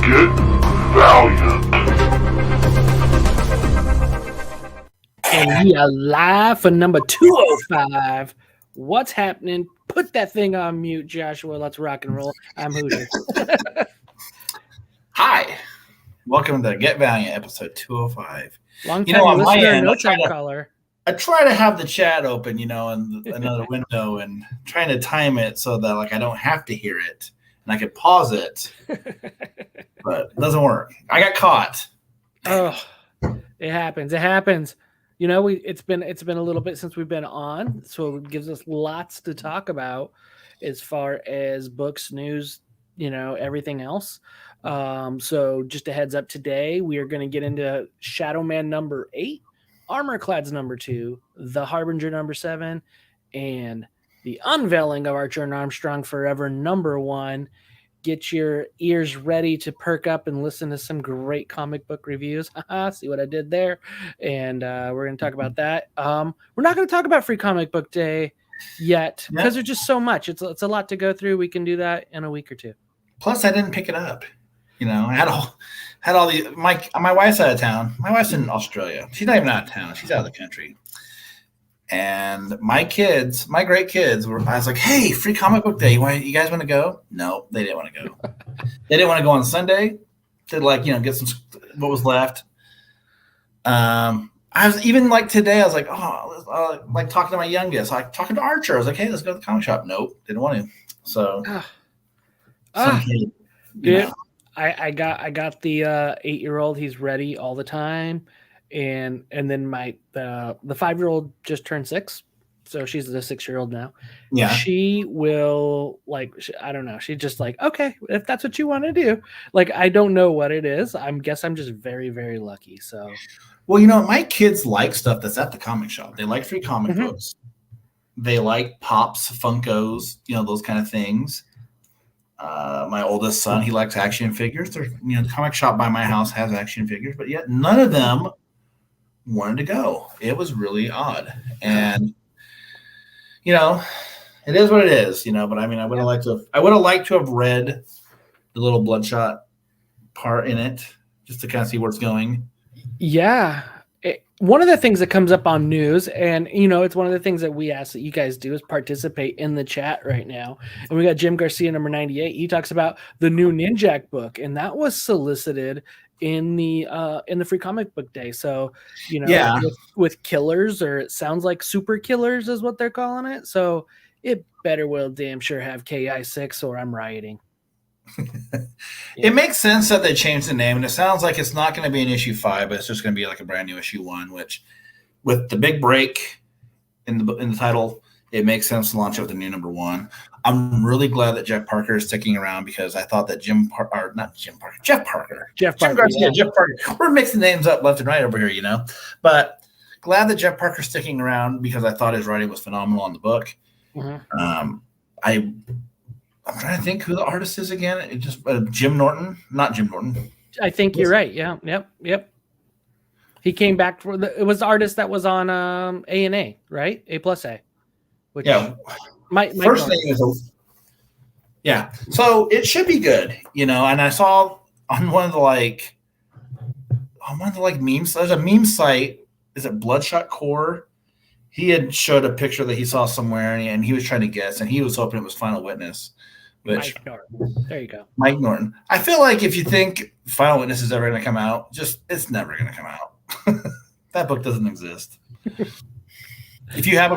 Get Valiant. And we are live for number 205. What's happening? Put that thing on mute, Joshua. Let's rock and roll. I'm Hoosier. Hi. Welcome to Get Valiant, episode 205. Long time on my listener, end, no time caller. I try to have the chat open, in another window and trying to time it so that I don't have to hear it and I could pause it. But it doesn't work. I got caught. Oh, it happens. It happens. It's been a little bit since we've been on, so it gives us lots to talk about as far as books, news, everything else. So just a heads up, today we are going to get into Shadowman number 8, Armorclads number 2, The Harbinger number 7, and the unveiling of Archer and Armstrong Forever number 1. Get your ears ready to perk up and listen to some great comic book reviews. See what I did there? And we're going to talk about that. We're not going to talk about Free Comic Book Day yet because there's just so much. It's a lot to go through. We can do that in a week or two. Plus, I didn't pick it up. I had all the my wife's out of town. My wife's in Australia. She's not even out of town. She's out of the country. And my great kids I was like, hey, Free Comic Book Day. You guys want to go? No, they didn't want to go. They didn't want to go on Sunday to get some what was left. I was even today, I was like, talking to my youngest, talking to Archer. I was like, hey, let's go to the comic shop. Nope, didn't want to. So I got the 8-year-old. He's ready all the time. And then the 5-year-old just turned 6, so she's the 6-year-old now. Yeah, she will I don't know. She's just okay, if that's what you want to do. I don't know what it is. I'm just very, very lucky. So, well, my kids like stuff that's at the comic shop. They like free comic books. They like Pops, Funkos, those kind of things. My oldest son, he likes action figures. The comic shop by my house has action figures, but yet none of them wanted to go. It was really odd. And it is what it is, but I would have liked to have read the little Bloodshot part in it just to kind of see where it's going. Yeah. One of the things that comes up on news, and it's one of the things that we ask that you guys do, is participate in the chat right now. And we got Jim Garcia, number 98. He talks about the new Ninjak book, and that was solicited in the Free Comic Book Day. So with killers, or it sounds like super killers is what they're calling it. So it better well damn sure have KI6 or I'm rioting. It makes sense that they changed the name, and it sounds like it's not going to be an issue 5, but it's just going to be a brand new issue 1, which with the big break in the title, it makes sense to launch it with the new number 1. I'm really glad that Jeff Parker is sticking around, because I thought that Jeff Parker. We're mixing names up left and right over here, but glad that Jeff Parker's sticking around, because I thought his writing was phenomenal on the book. I'm trying to think who the artist is again. It's just Jim Norton, not Jim Norton. I think you're right. Yeah. Yep. He came back it was the artist that was on A&A, right? A+A. Which my first name is So it should be good, And I saw on one of the memes. There's a meme site. Is it Bloodshot Core? He had showed a picture that he saw somewhere, and he was trying to guess, and he was hoping it was Final Witness. Mike Norton. There you go. Mike Norton. I feel like if you think Final Witness is ever going to come out, it's never going to come out. That book doesn't exist. If you have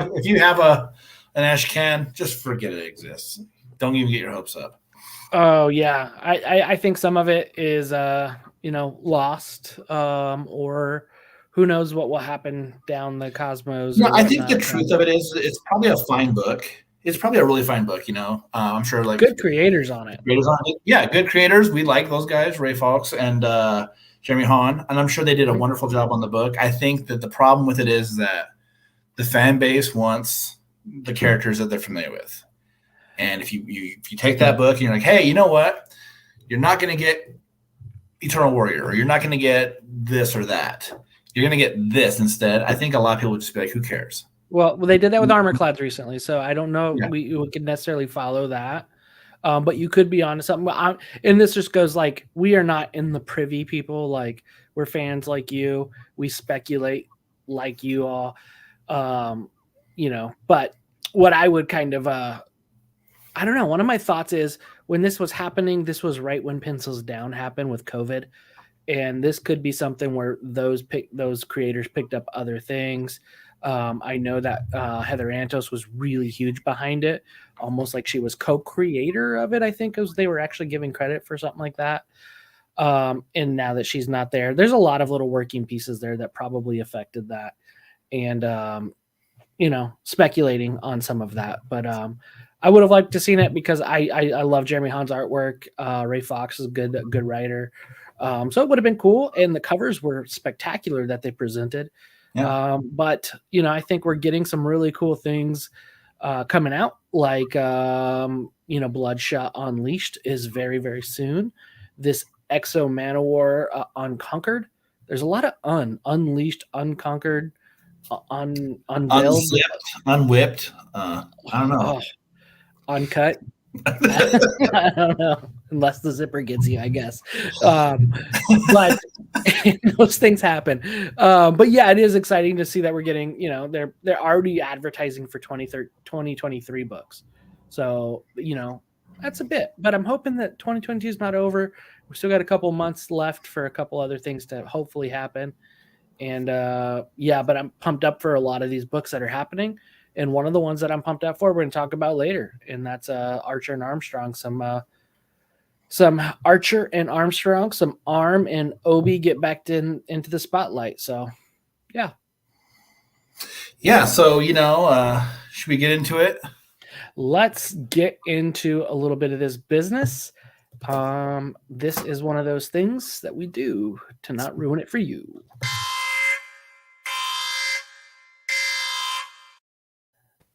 an ash can, just forget it exists. Don't even get your hopes up. Oh yeah, I think some of it is lost, or who knows what will happen down the cosmos. No, I think the truth of it is, it's probably a fine book. It's probably a really fine book, I'm sure good creators on it. Yeah, good creators. We like those guys, Ray Fawkes and Jeremy Hahn, and I'm sure they did a wonderful job on the book. I think that the problem with it is that the fan base wants the characters that they're familiar with. And if you take that book and you're like, hey, you know what? You're not going to get Eternal Warrior, or you're not going to get this or that. You're going to get this instead. I think a lot of people would just be like, who cares? Well, they did that with Armorclads recently, so I don't know we could necessarily follow that. But you could be onto something. And this just goes like, we are not in the privy people. Like, we're fans like you. We speculate like you all. But what I would kind of, I don't know. One of my thoughts is when this was happening, this was right when Pencils Down happened with COVID. And this could be something where those creators picked up other things. I know that Heather Antos was really huge behind it, almost like she was co-creator of it. I think they were actually giving credit for something like that. And now that she's not there, there's a lot of little working pieces there that probably affected that. And speculating on some of that, but I would have liked to seen it because I love Jeremy Hahn's artwork. Ray Fox is a good writer. So it would have been cool, and the covers were spectacular that they presented. Yeah. But I think we're getting some really cool things coming out, like Bloodshot Unleashed is very, very soon. This Exo Manowar Unconquered. There's a lot of unleashed, unconquered, unveiled, unwhipped. I don't know. Uncut. I don't know, unless the zipper gets you, I guess. But those things happen. But yeah, it is exciting to see that we're getting, they're already advertising for 2023 books. So, that's a bit. But I'm hoping that 2022 is not over. We still got a couple months left for a couple other things to hopefully happen. And but I'm pumped up for a lot of these books that are happening. And one of the ones that I'm pumped up for, we're going to talk about later, and that's Archer and Armstrong. Some Archer and Armstrong, some Arm and Obi get back into the spotlight. So, yeah. Yeah. So, should we get into it? Let's get into a little bit of this business. This is one of those things that we do to not ruin it for you.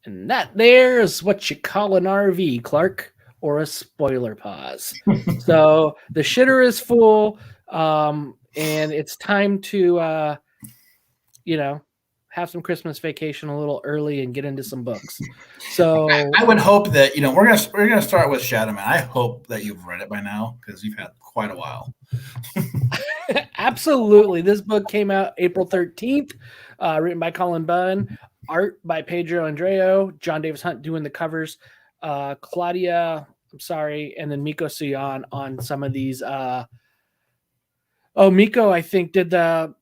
And that there's what you call an RV, Clark, or a spoiler pause. So the shitter is full, and it's time to, have some Christmas vacation a little early and get into some books. So I would hope that we're gonna start with Shadowman. I hope that you've read it by now because you've had quite a while. Absolutely, this book came out April 13th, written by Colin Bunn. Art by Pedro Andreo, John Davis Hunt doing the covers, Claudia, and then Miko Suyan on some of these. Miko, I think, did the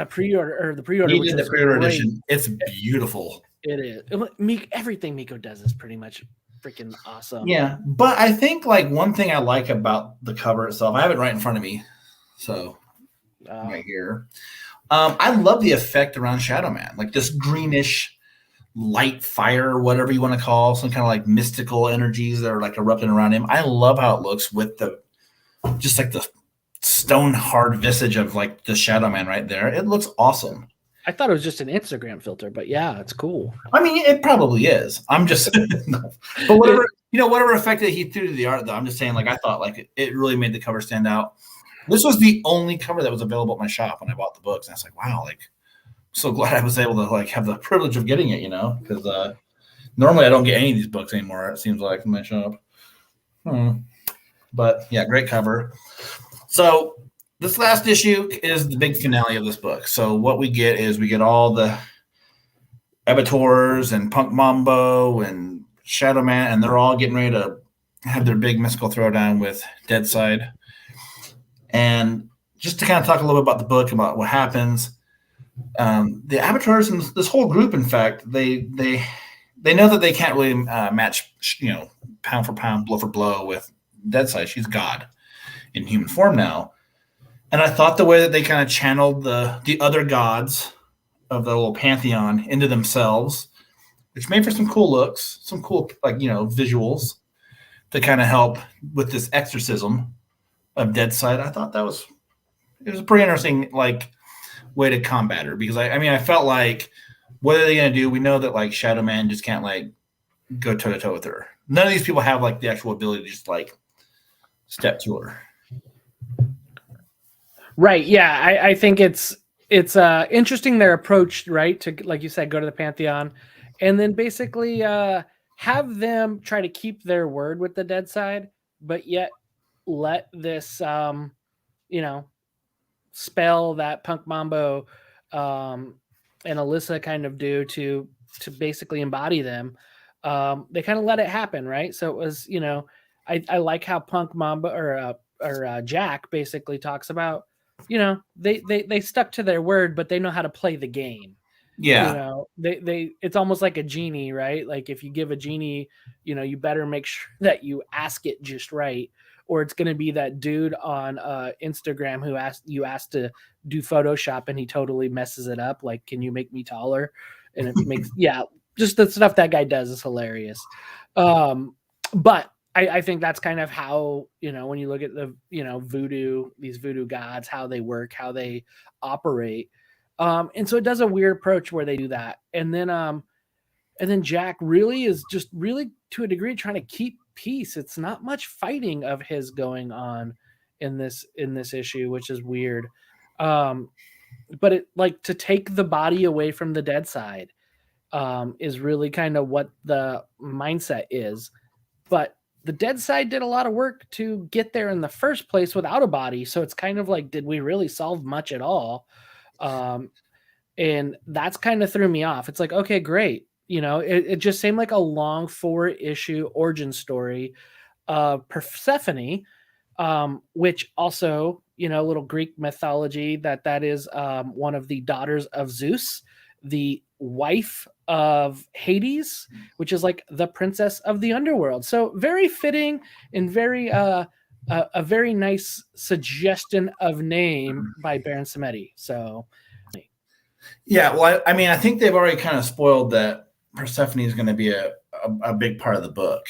pre-order, or the pre-order. He did the pre-order edition. It's beautiful. It is. Everything Miko does is pretty much freaking awesome. Yeah, but I think one thing I like about the cover itself, I have it right in front of me, so right here. I love the effect around Shadowman, like this greenish light fire, whatever you want to call, some kind of mystical energies that are erupting around him. I love how it looks with the stone hard visage of the Shadowman right there. It looks awesome. I thought it was just an Instagram filter, but yeah, it's cool. I mean, it probably is. I'm just, no. But whatever effect that he threw to the art, though, I'm just saying, I thought it really made the cover stand out. This was the only cover that was available at my shop when I bought the books. And I was like, wow, I'm so glad I was able to have the privilege of getting it, because normally I don't get any of these books anymore. It seems like in my shop. But yeah, great cover. So this last issue is the big finale of this book. So what we get is all the abattoirs and Punk Mambo and Shadowman, and they're all getting ready to have their big mystical throwdown with Deadside. And just to kind of talk a little bit about the book, about what happens, the abattoirs and this whole group, in fact, they know that they can't really match, pound for pound, blow for blow with Deadside. She's God in human form now. And I thought the way that they kind of channeled the other gods of the little pantheon into themselves, which made for some cool looks, some cool visuals to kind of help with this exorcism of Deadside. I thought it was a pretty interesting way to combat her, because I felt what are they going to do? We know that Shadowman just can't go toe to toe with her. None of these people have the actual ability to just step to her. Right. Yeah. I think it's interesting their approach, right? To, like you said, go to the pantheon and then basically have them try to keep their word with the Deadside, but yet let this spell that Punk Mambo and Alyssa kind of do to basically embody them. They kind of let it happen, right? So it was, I like how Punk Mambo or Jack basically talks about, they stuck to their word, but they know how to play the game. Yeah. They it's almost like a genie, right? Like if you give a genie, you better make sure that you ask it just right, or it's going to be that dude on Instagram who asked to do Photoshop and he totally messes it up. Like, can you make me taller? And it makes just the stuff that guy does is hilarious. But I think that's kind of how, when you look at the these voodoo gods, how they work, how they operate. And so it does a weird approach where they do that. And then Jack really is just really to a degree trying to keep peace. It's not much fighting of his going on in this issue, which is weird. But it like to take the body away from the dead side is really kind of what the mindset is. But the dead side did a lot of work to get there in the first place without a body. So it's kind of like, did we really solve much at all? And that's kind of threw me off. It's like, okay, great. It just seemed like a long 4-issue origin story of Persephone, which also, a little Greek mythology that is one of the daughters of Zeus, the wife of Hades, which is like the princess of the underworld. So very fitting and very a very nice suggestion of name by Baron Samedi. So Yeah, well, I mean, I think they've already kind of spoiled that Persephone is going to be a big part of the book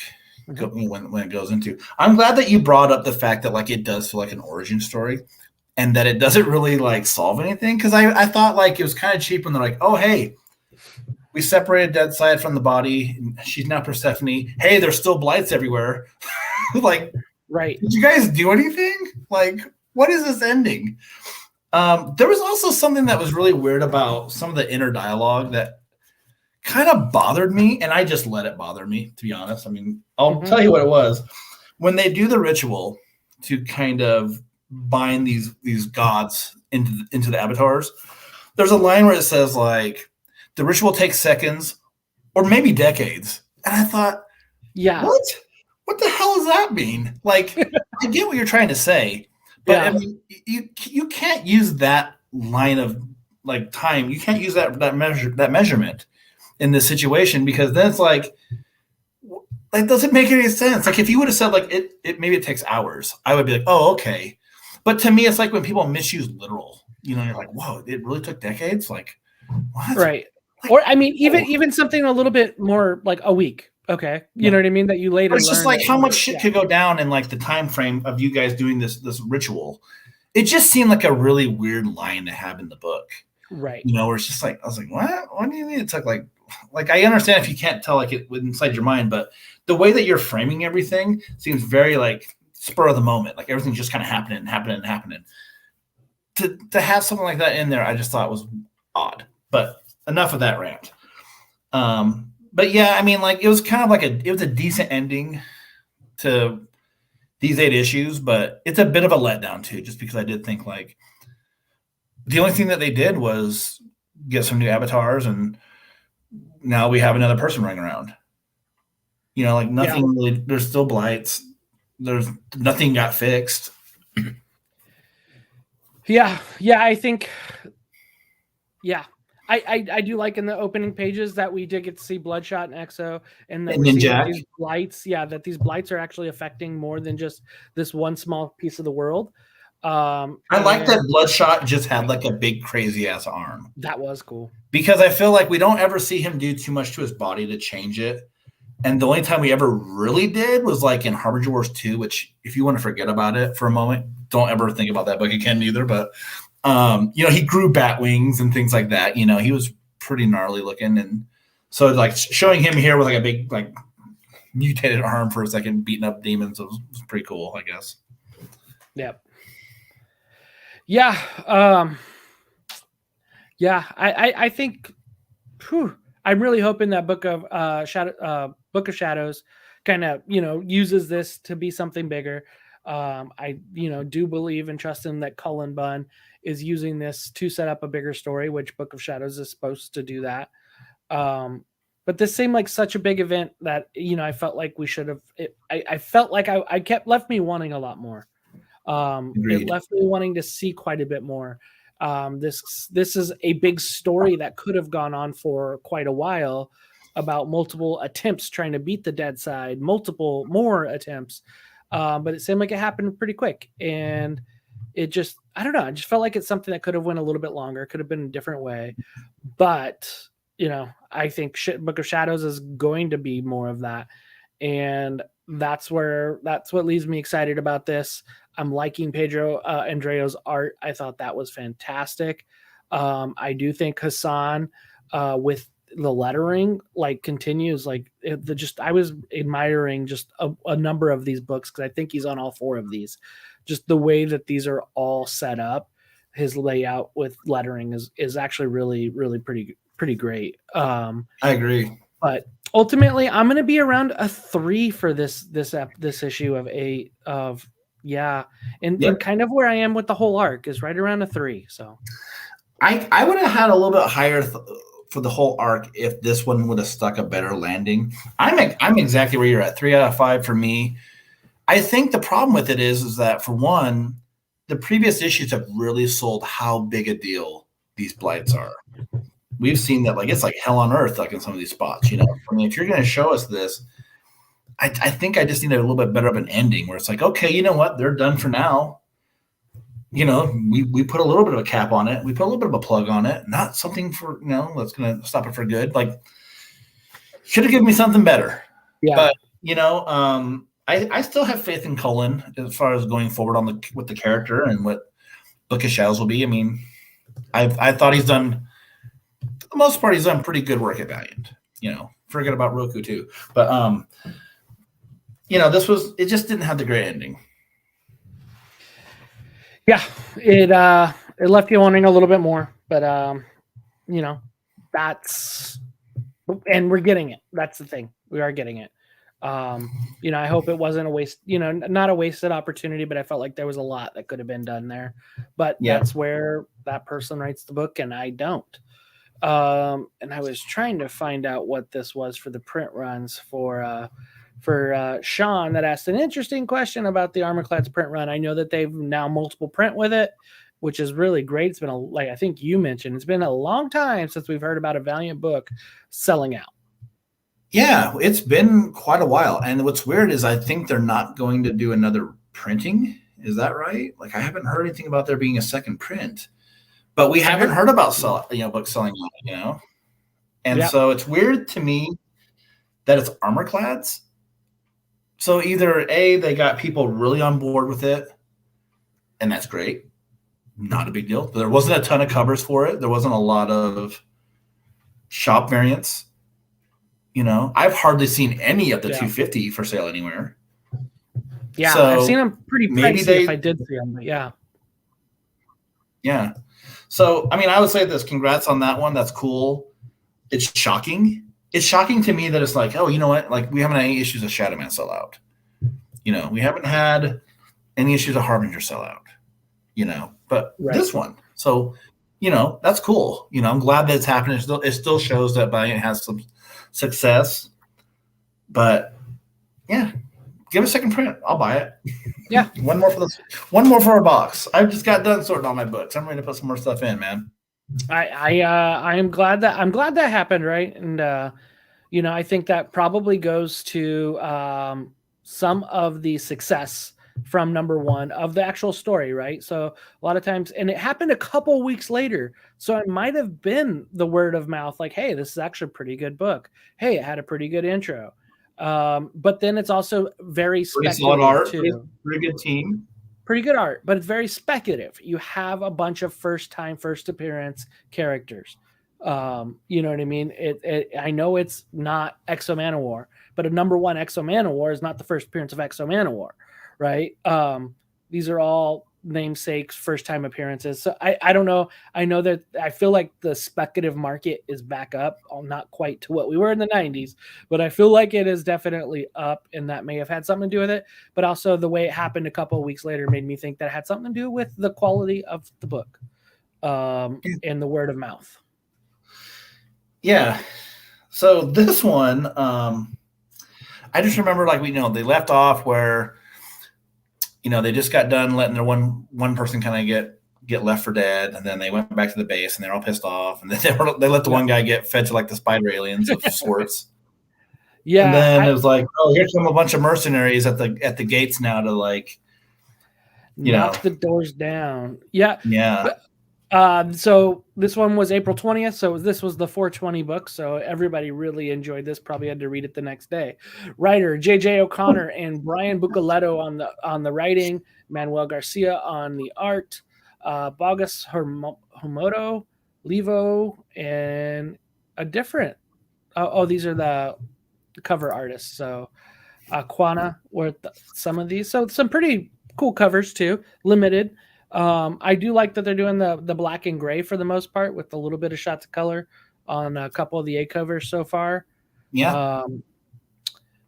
when it goes into. I'm glad that you brought up the fact that like it does feel like an origin story, and that it doesn't really like solve anything. Because I thought like it was kind of cheap when they're like, oh hey, we separated dead side from the body. She's now Persephone. Hey, there's still blights everywhere. Like, right? Did you guys do anything? Like, what is this ending? There was also something that was really weird about some of the inner dialogue that kind of bothered me, and I just let it bother me, to be honest. I mean, I'll tell you what it was. When they do the ritual to kind of bind these gods into the avatars, there's a line where it says, like, the ritual takes seconds or maybe decades. And I thought, what the hell does that mean? Like, I get what you're trying to say, but I mean, you can't use that line of like time. You can't use that measurement in this situation, because then it's like doesn't make any sense. Like if you would have said like it maybe it takes hours, I would be like, oh, okay. But to me, it's like when people misuse literal, you're like, whoa, it really took decades. Like, what? Right. Like, or I mean, even something a little bit more like a week. Okay, you know what I mean? That you later. It's just like how much shit could go down in like the time frame of you guys doing this ritual. It just seemed like a really weird line to have in the book, right? Where it's just like I was like, what do you mean? It took like I understand if you can't tell like it inside your mind, but the way that you're framing everything seems very like spur of the moment, like everything's just kind of happening. To have something like that in there, I just thought was odd. But enough of that rant. But yeah, I mean, like it was kind of like it was a decent ending to these 8 issues, but it's a bit of a letdown too, just because I did think like the only thing that they did was get some new avatars, and now we have another person running around. Like nothing really. There's still blights. There's nothing got fixed. Yeah, I think. Yeah. I do like in the opening pages that we did get to see Bloodshot and Exo, and that we're seeing these blights. Yeah, that these blights are actually affecting more than just this one small piece of the world. I like that Bloodshot just had like a big crazy ass arm. That was cool, because I feel like we don't ever see him do too much to his body to change it. And the only time we ever really did was like in Harbinger Wars 2, which if you want to forget about it for a moment, don't ever think about that book again either. But he grew bat wings and things like that. He was pretty gnarly looking. And so like showing him here with like a big, like mutated arm for a second, beating up demons was pretty cool, I guess. Yep. Yeah. I think, I'm really hoping that Book of Shadows kind of, uses this to be something bigger. I, do believe and trust in that Cullen Bunn is using this to set up a bigger story, which Book of Shadows is supposed to do that. But this seemed like such a big event that, I felt like we should have, I felt like I kept left me wanting a lot more. It left me wanting to see quite a bit more. This is a big story that could have gone on for quite a while about multiple attempts trying to beat the dead side, multiple more attempts. But it seemed like it happened pretty quick. And it just, I don't know. I just felt like it's something that could have went a little bit longer, could have been a different way. But, I think Book of Shadows is going to be more of that. And that's what leaves me excited about this. I'm liking Pedro Andreo's art. I thought that was fantastic. I do think Hassan with the lettering continues I was admiring just a number of these books because I think he's on all 4 of these. Just the way that these are all set up, his layout with lettering is actually really, really pretty great. I agree. But ultimately, I'm going to be around a 3 for this issue of 8 of and kind of where I am with the whole arc is right around a 3. So I would have had a little bit higher for the whole arc if this one would have stuck a better landing. I'm exactly where you're at. 3 out of 5 for me. I think the problem with it is that, for one, the previous issues have really sold how big a deal these blights are. We've seen that it's like hell on earth, in some of these spots. I mean, if you're going to show us this, I think I just need a little bit better of an ending where it's like, okay, you know what? They're done for now. We put a little bit of a cap on it. We put a little bit of a plug on it. Not something for, that's going to stop it for good. Should have given me something better. Yeah. But, I still have faith in Cullen as far as going forward with the character and what Book of Shadows will be. I mean, I thought he's done, for the most part, he's done pretty good work at Valiant. Forget about Roku too. But, it just didn't have the great ending. Yeah, it left you wondering a little bit more, but and we're getting it. That's the thing. We are getting it. I hope it wasn't a waste, not a wasted opportunity, but I felt like there was a lot that could have been done there. But that's where that person writes the book and I don't. And I was trying to find out what this was for the print runs for Sean that asked an interesting question about the Armorclads print run. I know that they've now multiple print with it, which is really great. It's been I think you mentioned, it's been a long time since we've heard about a Valiant book selling out. Yeah, it's been quite a while. And what's weird is I think they're not going to do another printing. Is that right? I haven't heard anything about there being a second print, but we haven't heard about books selling out, And so it's weird to me that it's Armorclads. So either A, they got people really on board with it, and that's great. Not a big deal. There wasn't a ton of covers for it. There wasn't a lot of shop variants. I've hardly seen any of the 250 for sale anywhere. Yeah, so I've seen them pretty pricey if I did see them, but yeah. Yeah. So, I mean, I would say this. Congrats on that one. That's cool. It's shocking. It's shocking to me that it's oh, you know what? We haven't had any issues of Shadowman sell out. We haven't had any issues of Harbinger sell out. But this one. So, that's cool. I'm glad that it's happening. It still shows that Valiant has some success. But yeah, give a second print. I'll buy it. Yeah. One more for our box. I just got done sorting all my books. I'm ready to put some more stuff in, man. I am glad that happened, right? And I think that probably goes to some of the success from number 1 of the actual story, right? So a lot of times, and it happened a couple weeks later, so it might have been the word of mouth, hey, this is actually a pretty good book. Hey, it had a pretty good intro. But then it's also very speculative solid art too. Pretty good team. Pretty good art, but it's very speculative. You have a bunch of first appearance characters. You know what I mean? I know it's not Exo Manowar, but a number 1 Exo Manowar is not the first appearance of Exo Manowar, right? These are all namesakes, first time appearances. So I don't know. I know that I feel like the speculative market is back up, not quite to what we were in the 90s, but I feel like it is definitely up, and that may have had something to do with it. But also the way it happened a couple of weeks later made me think that it had something to do with the quality of the book and the word of mouth. Yeah. So this one, I just remember they left off where, they just got done letting their one person kind of get left for dead, and then they went back to the base and they're all pissed off, and then they let the one guy get fed to the spider aliens of sorts. Yeah. And then it was like, oh, here come a bunch of mercenaries at the gates now to knock the doors down. Yeah. Yeah. So this one was April 20th. So this was the 420 book. So everybody really enjoyed this. Probably had to read it the next day. Writer J.J. O'Connor and Brian Buccellato on the writing. Manuel Garcia on the art. Bogus Homoto, Levo, and a different. These are the cover artists. So Quana were some of these. So some pretty cool covers too. Limited. I do like that they're doing the black and gray for the most part, with a little bit of shots of color on a couple of the A covers so far. Yeah.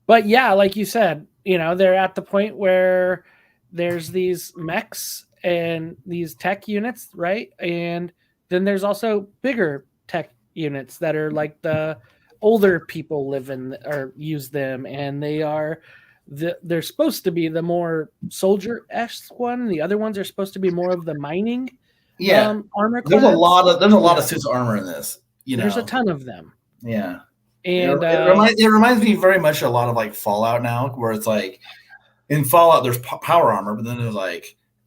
But yeah, like you said, they're at the point where there's these mechs and these tech units, right? And then there's also bigger tech units that are like the older people live in or use them, and they're supposed to be the more soldier-esque one. The other ones are supposed to be more of the mining armor. There's a lot of suits of armor in this. There's a ton of them. Yeah. And it reminds me very much a lot of Fallout now, where it's in Fallout there's power armor, but then there's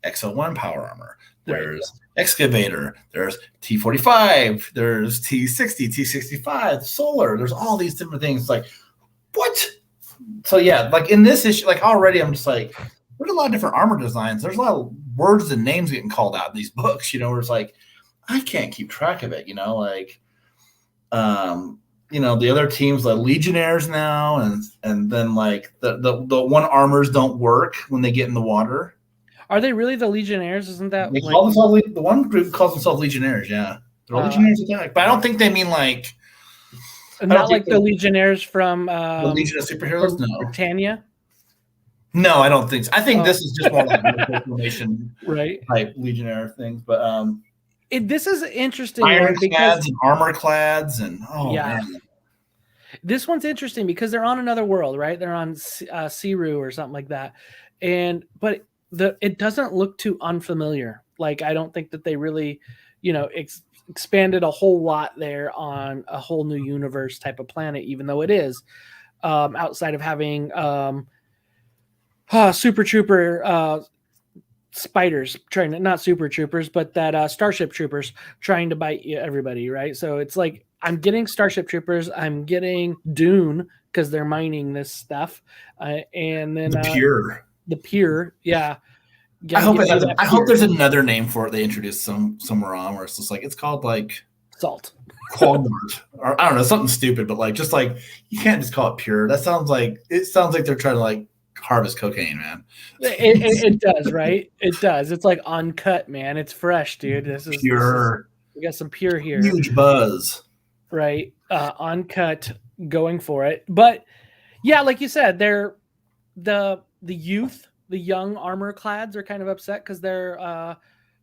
XL1 power armor. There's excavator, there's T45, there's T60, T65, solar. There's all these different things. What? So yeah, in this issue, already I'm just there's a lot of different armor designs. There's a lot of words and names getting called out in these books, where it's I can't keep track of it, the other teams, legionnaires now, and then the one armors don't work when they get in the water. Are they really the legionnaires? Isn't that they call themselves, the one group calls themselves legionnaires? Yeah, they're legionnaires attack, but I don't think they mean not like the legionnaires from the Legion of Superheroes. No, Britannia. No, I don't think so. I think this is just more information, right? Type legionnaire things, but this is interesting. Ironclads and Armorclads and man. This one's interesting because they're on another world, right? They're on Siru or something like that, but it doesn't look too unfamiliar. I don't think that they really, expanded a whole lot there on a whole new universe type of planet, even though it is outside of having Super Trooper spiders not Super Troopers, but that Starship Troopers trying to bite everybody, right? So it's I'm getting Starship Troopers, I'm getting Dune because they're mining this stuff, and then the pure, yeah. I hope there's another name for it they introduced somewhere on where it's just it's called salt. Quagmart, or I don't know, something stupid, but you can't just call it pure. That sounds like they're trying to harvest cocaine, man. It does, right? It does. It's uncut, man. It's fresh, dude. This is pure. We got some pure here. Huge buzz. Right. Uncut, going for it. But yeah, like you said, they're the youth. The young Armorclads are kind of upset because their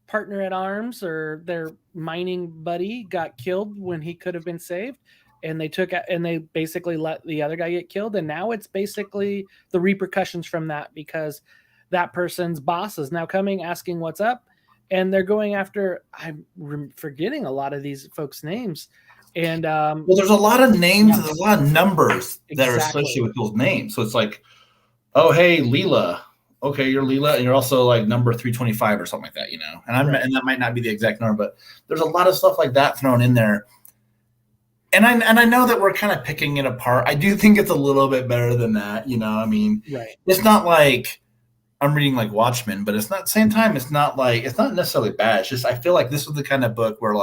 partner at arms or their mining buddy got killed when he could have been saved, and they basically let the other guy get killed, and now it's basically the repercussions from that because that person's boss is now coming asking what's up, and they're going after. I'm forgetting a lot of these folks' names, and there's a lot of names and there's a lot of numbers that are associated with those names. So it's oh hey, Leela. Okay, you're Leela, and you're also number 325 or something like that, And that might not be the exact number, but there's a lot of stuff like that thrown in there. And I know that we're kind of picking it apart. I do think it's a little bit better than that, Right. It's not I'm reading Watchmen, but it's not. At the same time, it's not necessarily bad. It's just I feel this was the kind of book where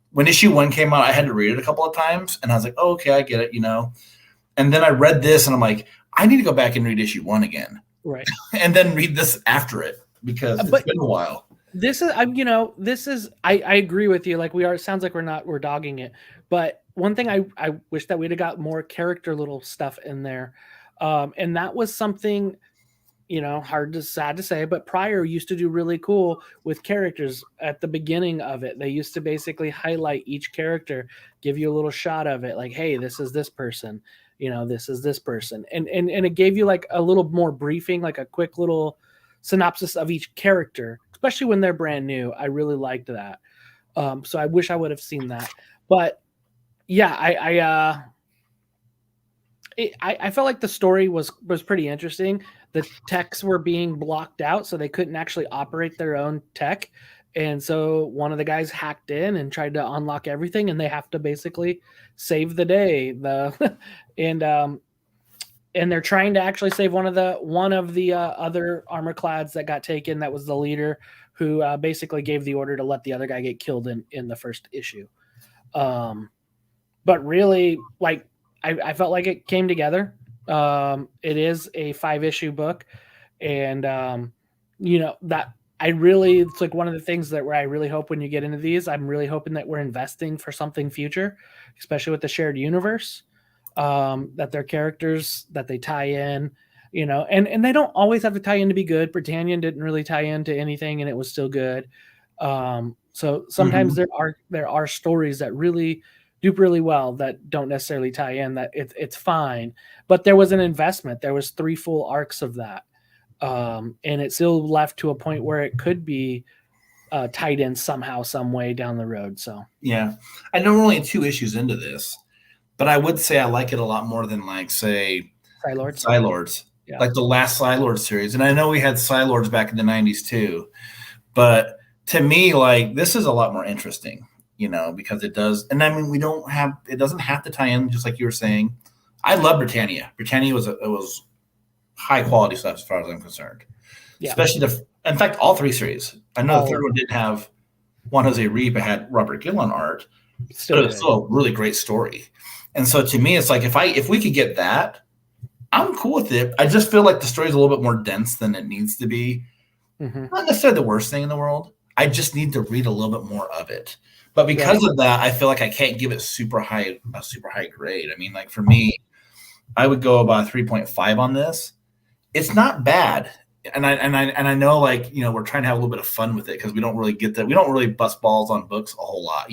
when issue 1 came out, I had to read it a couple of times, and I was oh, okay, I get it, And then I read this, and I'm I need to go back and read issue 1 again. Right. And then read this after it. because it's But been a while. this is, I agree with you. Like it sounds like we're dogging it. But one thing I wish that we'd have got more character little stuff in there. And that was something, sad to say, but Pryor used to do really cool with characters at the beginning of it. They used to basically highlight each character, give you a little shot of it, like, hey, this is this person, this is this person. And it gave you like a little more briefing, like a quick little synopsis of each character, especially when they're brand new. I really liked that. So I wish I would have seen that. But yeah, I felt like the story was pretty interesting. The techs were being blocked out, so they couldn't actually operate their own tech. And so one of the guys hacked in and tried to unlock everything, and they have to basically save the day. And they're trying to actually save one of the other Armorclads that got taken. That was the leader who basically gave the order to let the other guy get killed in the first issue. But really, like, I felt like it came together. It is a 5-issue book, and that it's like one of the things where I really hope when you get into these, I'm really hoping that we're investing for something future, especially with the shared universe, that their characters, that they tie in, and they don't always have to tie in to be good. Britannia didn't really tie into anything, and it was still good. So sometimes there are stories that really do really well that don't necessarily tie in, that it's fine, but there was an investment. There was 3 full arcs of that. And it still left to a point where it could be tied in somehow, some way down the road. So, yeah, I know we're only 2 issues into this, but I would say I like it a lot more than, like, say, Psylords. Yeah. Like the last Psylord series. And I know we had Psylords back in the 90s too, but to me, like, this is a lot more interesting. Because it does, and I mean, it doesn't have to tie in, just like you were saying. I love Britannia. Britannia was high quality stuff as far as I'm concerned. Yeah. Especially in fact, all 3 series. I know the third one didn't have Juan Jose Reed, but had Robert Gillen art, but it was still a really great story. And so to me, it's like, if we could get that, I'm cool with it. I just feel like the story is a little bit more dense than it needs to be. Mm-hmm. Not necessarily the worst thing in the world. I just need to read a little bit more of it. But because of that, I feel like I can't give it a super high grade. I mean, like, for me, I would go about 3.5 on this. It's not bad, and I know, like, we're trying to have a little bit of fun with it because we don't really get that. We don't really bust balls on books a whole lot,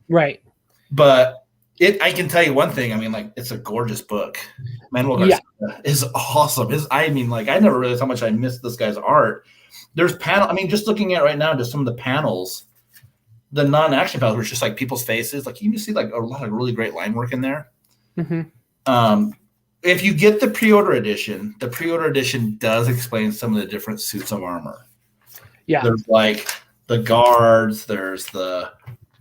Right. But I can tell you one thing. I mean, like, it's a gorgeous book. Manuel Garcia is awesome. I mean, like, I never realized how much I missed this guy's art. There's panel. I mean, just looking at it right now, just some of the panels. The non-action panels were just like people's faces. Like, you can see like a lot of really great line work in there. Mm-hmm. If you get the pre-order edition does explain some of the different suits of armor. Yeah. There's like the guards, there's the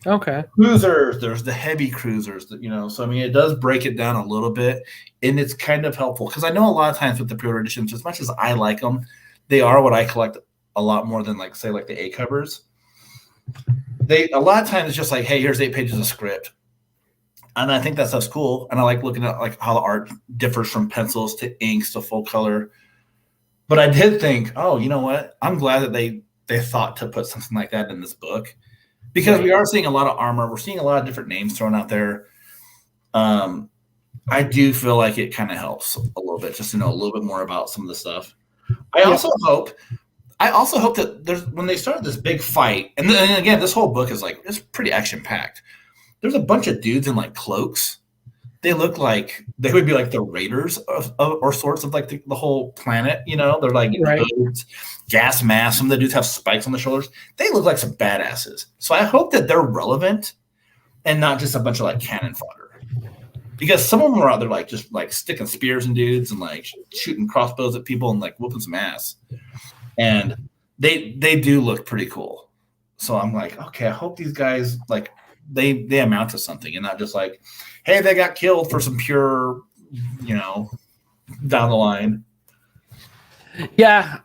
cruisers, there's the heavy cruisers, so I mean, it does break it down a little bit, and it's kind of helpful because I know a lot of times with the pre-order editions, as much as I like them, they are what I collect a lot more than, like, say, like the A covers. A lot of times it's just like, hey, here's 8 pages of script. And I think that stuff's cool. And I like looking at, like, how the art differs from pencils to inks to full color. But I did think, oh, you know what? I'm glad that they thought to put something like that in this book, because we are seeing a lot of armor. We're seeing a lot of different names thrown out there. I do feel like it kind of helps a little bit just to know a little bit more about some of the stuff. I also hope that when they started this big fight, and again, this whole book is like, it's pretty action packed. There's a bunch of dudes in like cloaks. They look like they would be like the raiders or sorts of like the whole planet. They're like boats, gas masks. Some of the dudes have spikes on the shoulders. They look like some badasses. So I hope that they're relevant and not just a bunch of like cannon fodder. Because some of them are out there like just like sticking spears in dudes and like shooting crossbows at people and like whooping some ass. And they do look pretty cool. So I'm like, okay, I hope these guys, like, they amount to something and not just like, hey, they got killed for some pure, down the line. Yeah.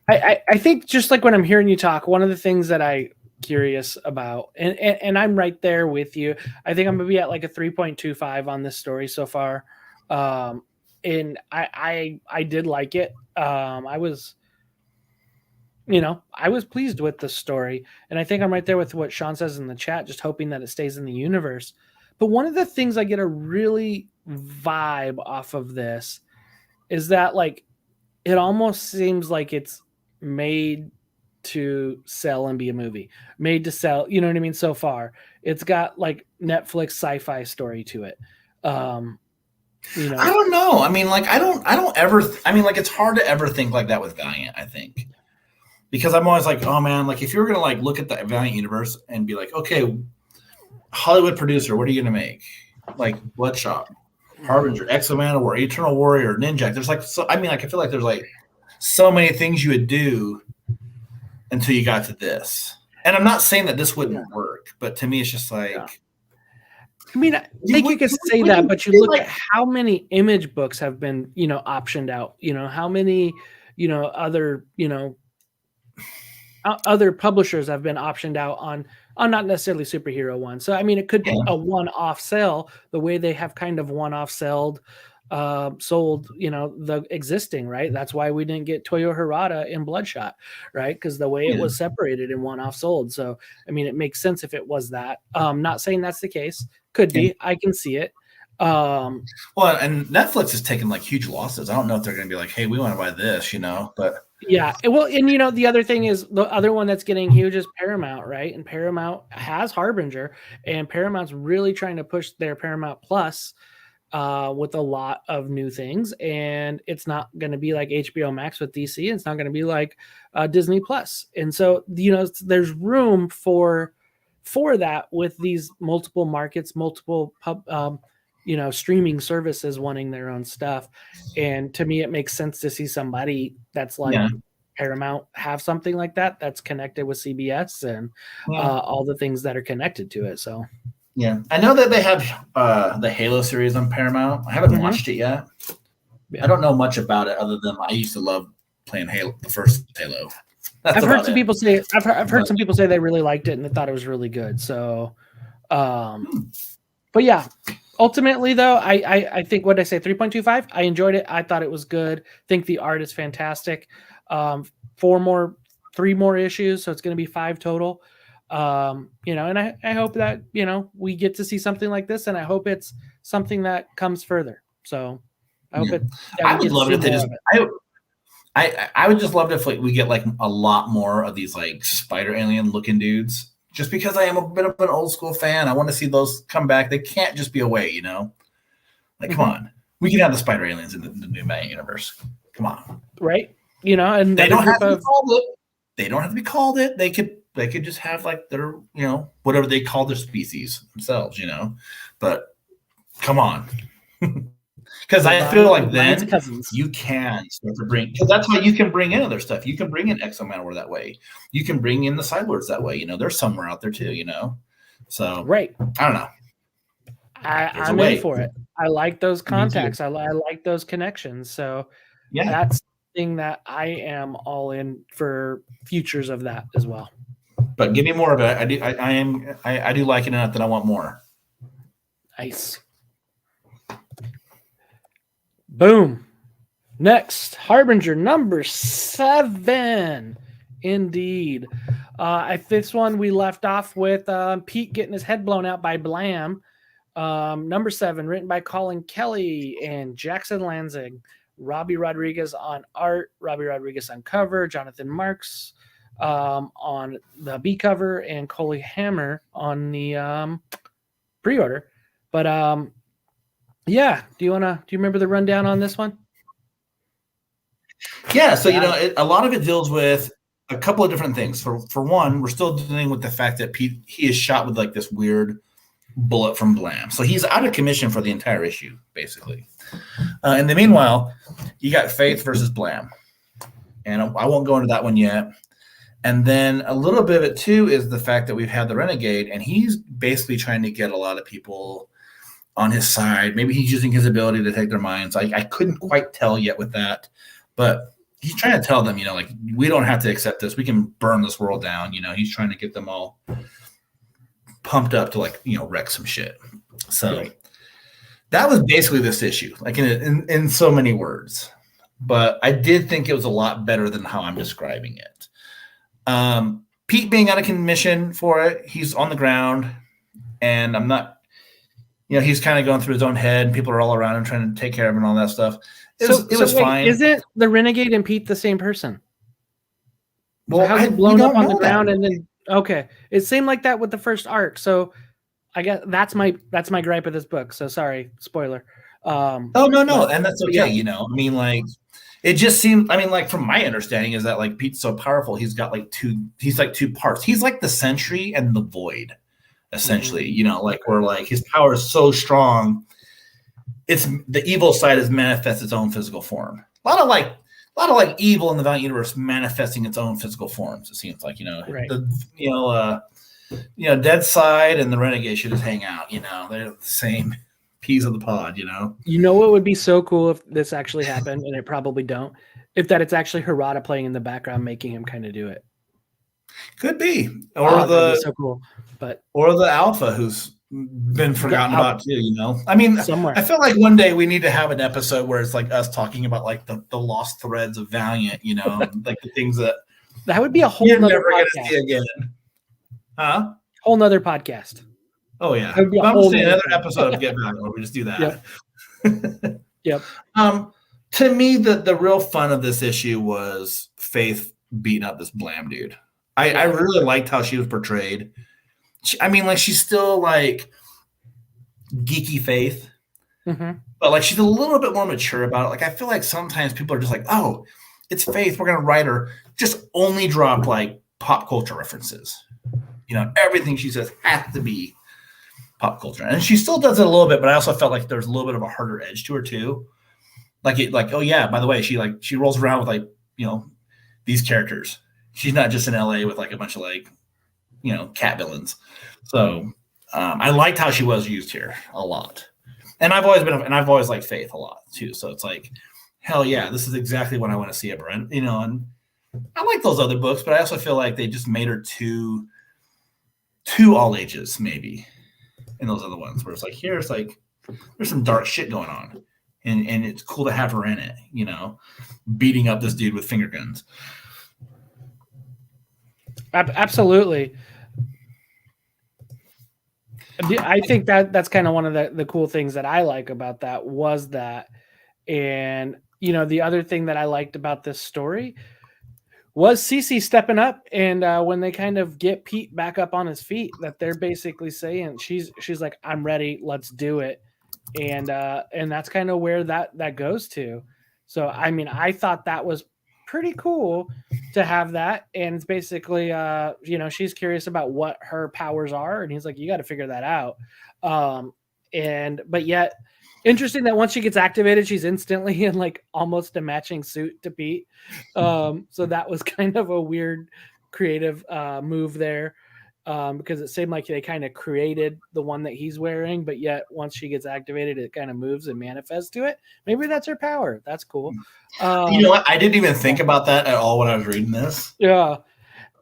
I think just like when I'm hearing you talk, one of the things that I'm curious about, and I'm right there with you. I think I'm gonna be at like a 3.25 on this story so far. And I did like it. I was I was pleased with the story. And I think I'm right there with what Sean says in the chat, just hoping that it stays in the universe. But one of the things I get a really vibe off of this is that, like, it almost seems like it's made to sell and be a movie, made to sell. You know what I mean? So far, it's got like Netflix sci-fi story to it. I don't know. I mean, like, I don't ever. I mean, like, it's hard to ever think like that with Valiant. I think because I'm always like, oh man, like if you're gonna like look at the Valiant universe and be like, okay, Hollywood producer, what are you gonna make? Like Bloodshot, Harbinger, X of War, Eternal Warrior, Ninja. There's like, so I mean, like I feel like there's like so many things you would do until you got to this. And I'm not saying that this wouldn't work, but to me, it's just like. Yeah. I mean, I think you could say that, but you look at how many Image books have been, optioned out. How many, other publishers have been optioned out on not necessarily superhero ones. So I mean, it could be a one-off sale, the way they have kind of one-off sold, the existing, right? That's why we didn't get Toyo Harada in Bloodshot, right? Because the way it was separated and one-off sold. So I mean, it makes sense if it was that. Not saying that's the case. Could be. I can see it. Well, and Netflix is taking like huge losses. I don't know if they're going to be like, hey, we want to buy this, but yeah. Well, and the other thing is the other one that's getting huge is Paramount, right? And Paramount has Harbinger, and Paramount's really trying to push their Paramount Plus with a lot of new things, and it's not going to be like HBO Max with DC. It's not going to be like Disney Plus, and so there's room for that with these multiple markets, multiple streaming services wanting their own stuff. And to me, it makes sense to see somebody that's like Paramount have something like that that's connected with CBS and all the things that are connected to it. So yeah, I know that they have the Halo series on Paramount. I haven't watched it yet. I don't know much about it other than I used to love playing Halo, the first Halo. I've heard some people say some people say they really liked it and they thought it was really good. So, but yeah, ultimately though, I think, what did I say, 3.25? I enjoyed it. I thought it was good. I think the art is fantastic. 3 more issues, so it's going to be 5 total. And I hope that we get to see something like this, and I hope it's something that comes further. So I hope it. I would love it if they just. I would just love it if we get like a lot more of these like spider alien looking dudes. Just because I am a bit of an old school fan, I want to see those come back. They can't just be away, Like, come on, we can have the spider aliens in the new Valiant universe. Come on, right? And they don't have to be called it. They don't have to be called it. They could just have like their whatever they call their species themselves, But come on. Because I feel like then you can start to bring, because that's how you can bring in other stuff. You can bring in Exo-Manowar that way. You can bring in the Cyborgs that way. They're somewhere out there too, So right. I don't know. I'm in for it. I like those contacts. I like those connections. So yeah, that's thing that I am all in for futures of that as well. But give me more of it. I do like it enough that I want more. Nice. Boom. Next, Harbinger number 7. Indeed. This one we left off with Pete getting his head blown out by Blam. Number 7, written by Colin Kelly and Jackson Lanzing. Robbie Rodriguez on art, Robbie Rodriguez on cover, Jonathan Marks on the B cover, and Coley Hammer on the pre-order. But yeah, do you remember the rundown on this one? Yeah, so a lot of it deals with a couple of different things. For one, we're still dealing with the fact that Pete, he is shot with like this weird bullet from Blam, so he's out of commission for the entire issue, basically. In the meanwhile, you got Faith versus Blam, and I won't go into that one yet. And then a little bit of it too is the fact that we've had the Renegade, and he's basically trying to get a lot of people on his side. Maybe he's using his ability to take their minds. I couldn't quite tell yet with that, but he's trying to tell them, like, we don't have to accept this. We can burn this world down. He's trying to get them all pumped up to like, wreck some shit. So that was basically this issue, like in so many words. But I did think it was a lot better than how I'm describing it. Pete being out of commission for it, he's on the ground, and I'm not. He's kind of going through his own head, and people are all around him trying to take care of him and all that stuff. It was fine. Isn't the Renegade and Pete the same person? Well, how's he blown up on the ground and then okay? It seemed like that with the first arc. So I guess that's my gripe of this book. So sorry, spoiler. No, and that's okay. Yeah. I mean, like it just seemed. I mean, like from my understanding is that like Pete's so powerful, he's got like he's like two parts. He's like the Sentry and the Void, essentially. Mm-hmm. Like where like his power is so strong, it's the evil side has manifested its own physical form. A lot of like evil in the Valiant universe manifesting its own physical forms. It seems like right. Dead Side and the Renegade should just hang out. They're the same peas of the pod. What would be so cool if this actually happened, and it probably don't. If that it's actually Harada playing in the background, making him kind of do it. Could be, or the so cool, or the Alpha who's been forgotten about too. I mean, somewhere. I feel like one day we need to have an episode where it's like us talking about like the lost threads of Valiant, like the things that would be a whole you're nother never going to see again. Huh? Whole nother podcast. Oh yeah. I'm saying another episode of Get Back where we just do that. Yep. To me, the real fun of this issue was Faith beating up this Blam dude. I really liked how she was portrayed. She's still like geeky Faith, mm-hmm. but like she's a little bit more mature about it. Like I feel like sometimes people are just like, oh, it's Faith, we're gonna write her. Just only drop like pop culture references. Everything she says has to be pop culture, and she still does it a little bit. But I also felt like there's a little bit of a harder edge to her too. Like oh yeah, by the way, she rolls around with like these characters. She's not just in LA with like a bunch of like cat villains. So I liked how she was used here a lot, and I've always liked Faith a lot too. So it's like hell yeah, this is exactly what I want to see of her. And and I like those other books, but I also feel like they just made her too all ages maybe in those other ones where it's like here's like there's some dark shit going on and it's cool to have her in it, beating up this dude with finger guns. Absolutely. I think that's kind of one of the cool things that I like about that was that. And the other thing that I liked about this story was Cece stepping up, and when they kind of get Pete back up on his feet, that they're basically saying she's like, I'm ready, let's do it. And that's kind of where that goes to. So I thought that was pretty cool to have that. And it's basically she's curious about what her powers are, and he's like, you got to figure that out. But yet interesting that once she gets activated, she's instantly in like almost a matching suit to Pete. So that was kind of a weird creative move there, because it seemed like they kind of created the one that he's wearing, but yet once she gets activated, it kind of moves and manifests to it. Maybe that's her power. That's cool. You know what? I didn't even think about that at all when I was reading this. Yeah.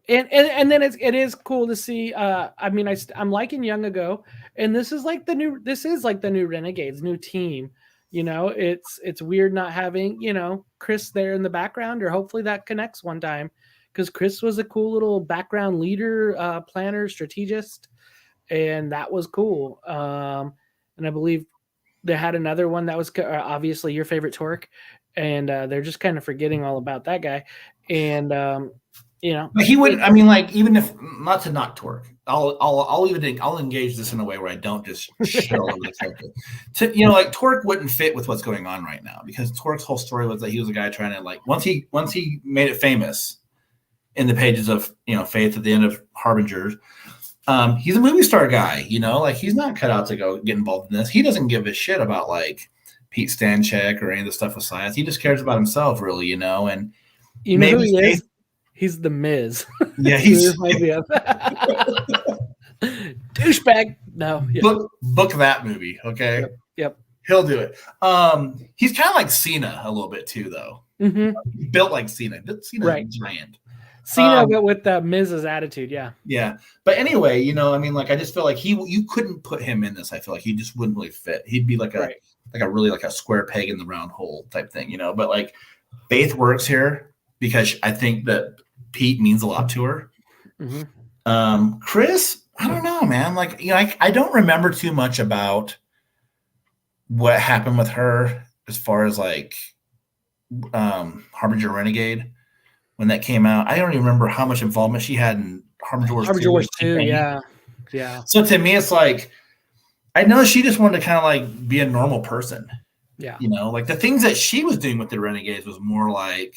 And then it is cool to see. I'm liking Young Ago, and this is like the new Renegades, new team. It's weird not having Chris there in the background, or hopefully that connects one time, because Chris was a cool little background leader, planner, strategist, and that was cool. And I believe they had another one that was obviously your favorite, Torque, and they're just kind of forgetting all about that guy, and. But he wouldn't. I mean, like, even if not to knock Torque, I'll engage this in a way where I don't just shit all over the character. Like Torque wouldn't fit with what's going on right now, because Torque's whole story was that he was a guy trying to like once he made it famous in the pages of Faith at the end of Harbinger. He's a movie star guy. Like he's not cut out to go get involved in this. He doesn't give a shit about like Pete Stanchek or any of the stuff with science. He just cares about himself, really. And who he is? He's the Miz. Yeah, he's douchebag. No, yeah. book that movie, okay? Yep. He'll do it. He's kind of like Cena a little bit too, though. Mm-hmm. Built like Cena. Cena's right. Giant. Cena, but with the Miz's attitude, yeah. Yeah, but anyway, I just feel like you couldn't put him in this. I feel like he just wouldn't really fit. He'd be like a square peg in the round hole type thing, But like Faith works here, because I think that Pete means a lot to her. Chris, I don't know, man. Like, I don't remember too much about what happened with her as far as like Harbinger Renegade when that came out. I don't even remember how much involvement she had in Harbinger Wars 2. Yeah. So to me, it's like, I know she just wanted to kind of like be a normal person. Yeah. Like the things that she was doing with the Renegades was more like,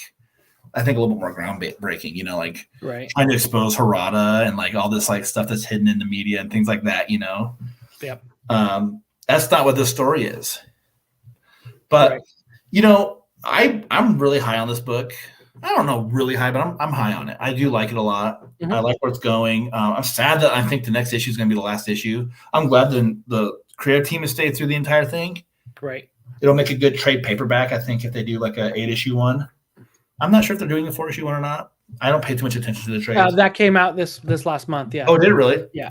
I think a little bit more groundbreaking, like trying to expose Harada and like all this like stuff that's hidden in the media and things like that, Yep. That's not what this story is. But, I'm really high on this book. I don't know really high, but I'm high on it. I do like it a lot. I like where it's going. I'm sad that I think the next issue is going to be the last issue. I'm glad the creative team has stayed through the entire thing. Right. It'll make a good trade paperback, I think, if they do like a 8-issue one. I'm not sure if they're doing a 4-issue one or not. I don't pay too much attention to the trades. That came out this last month. Yeah. Oh, did it really? Yeah.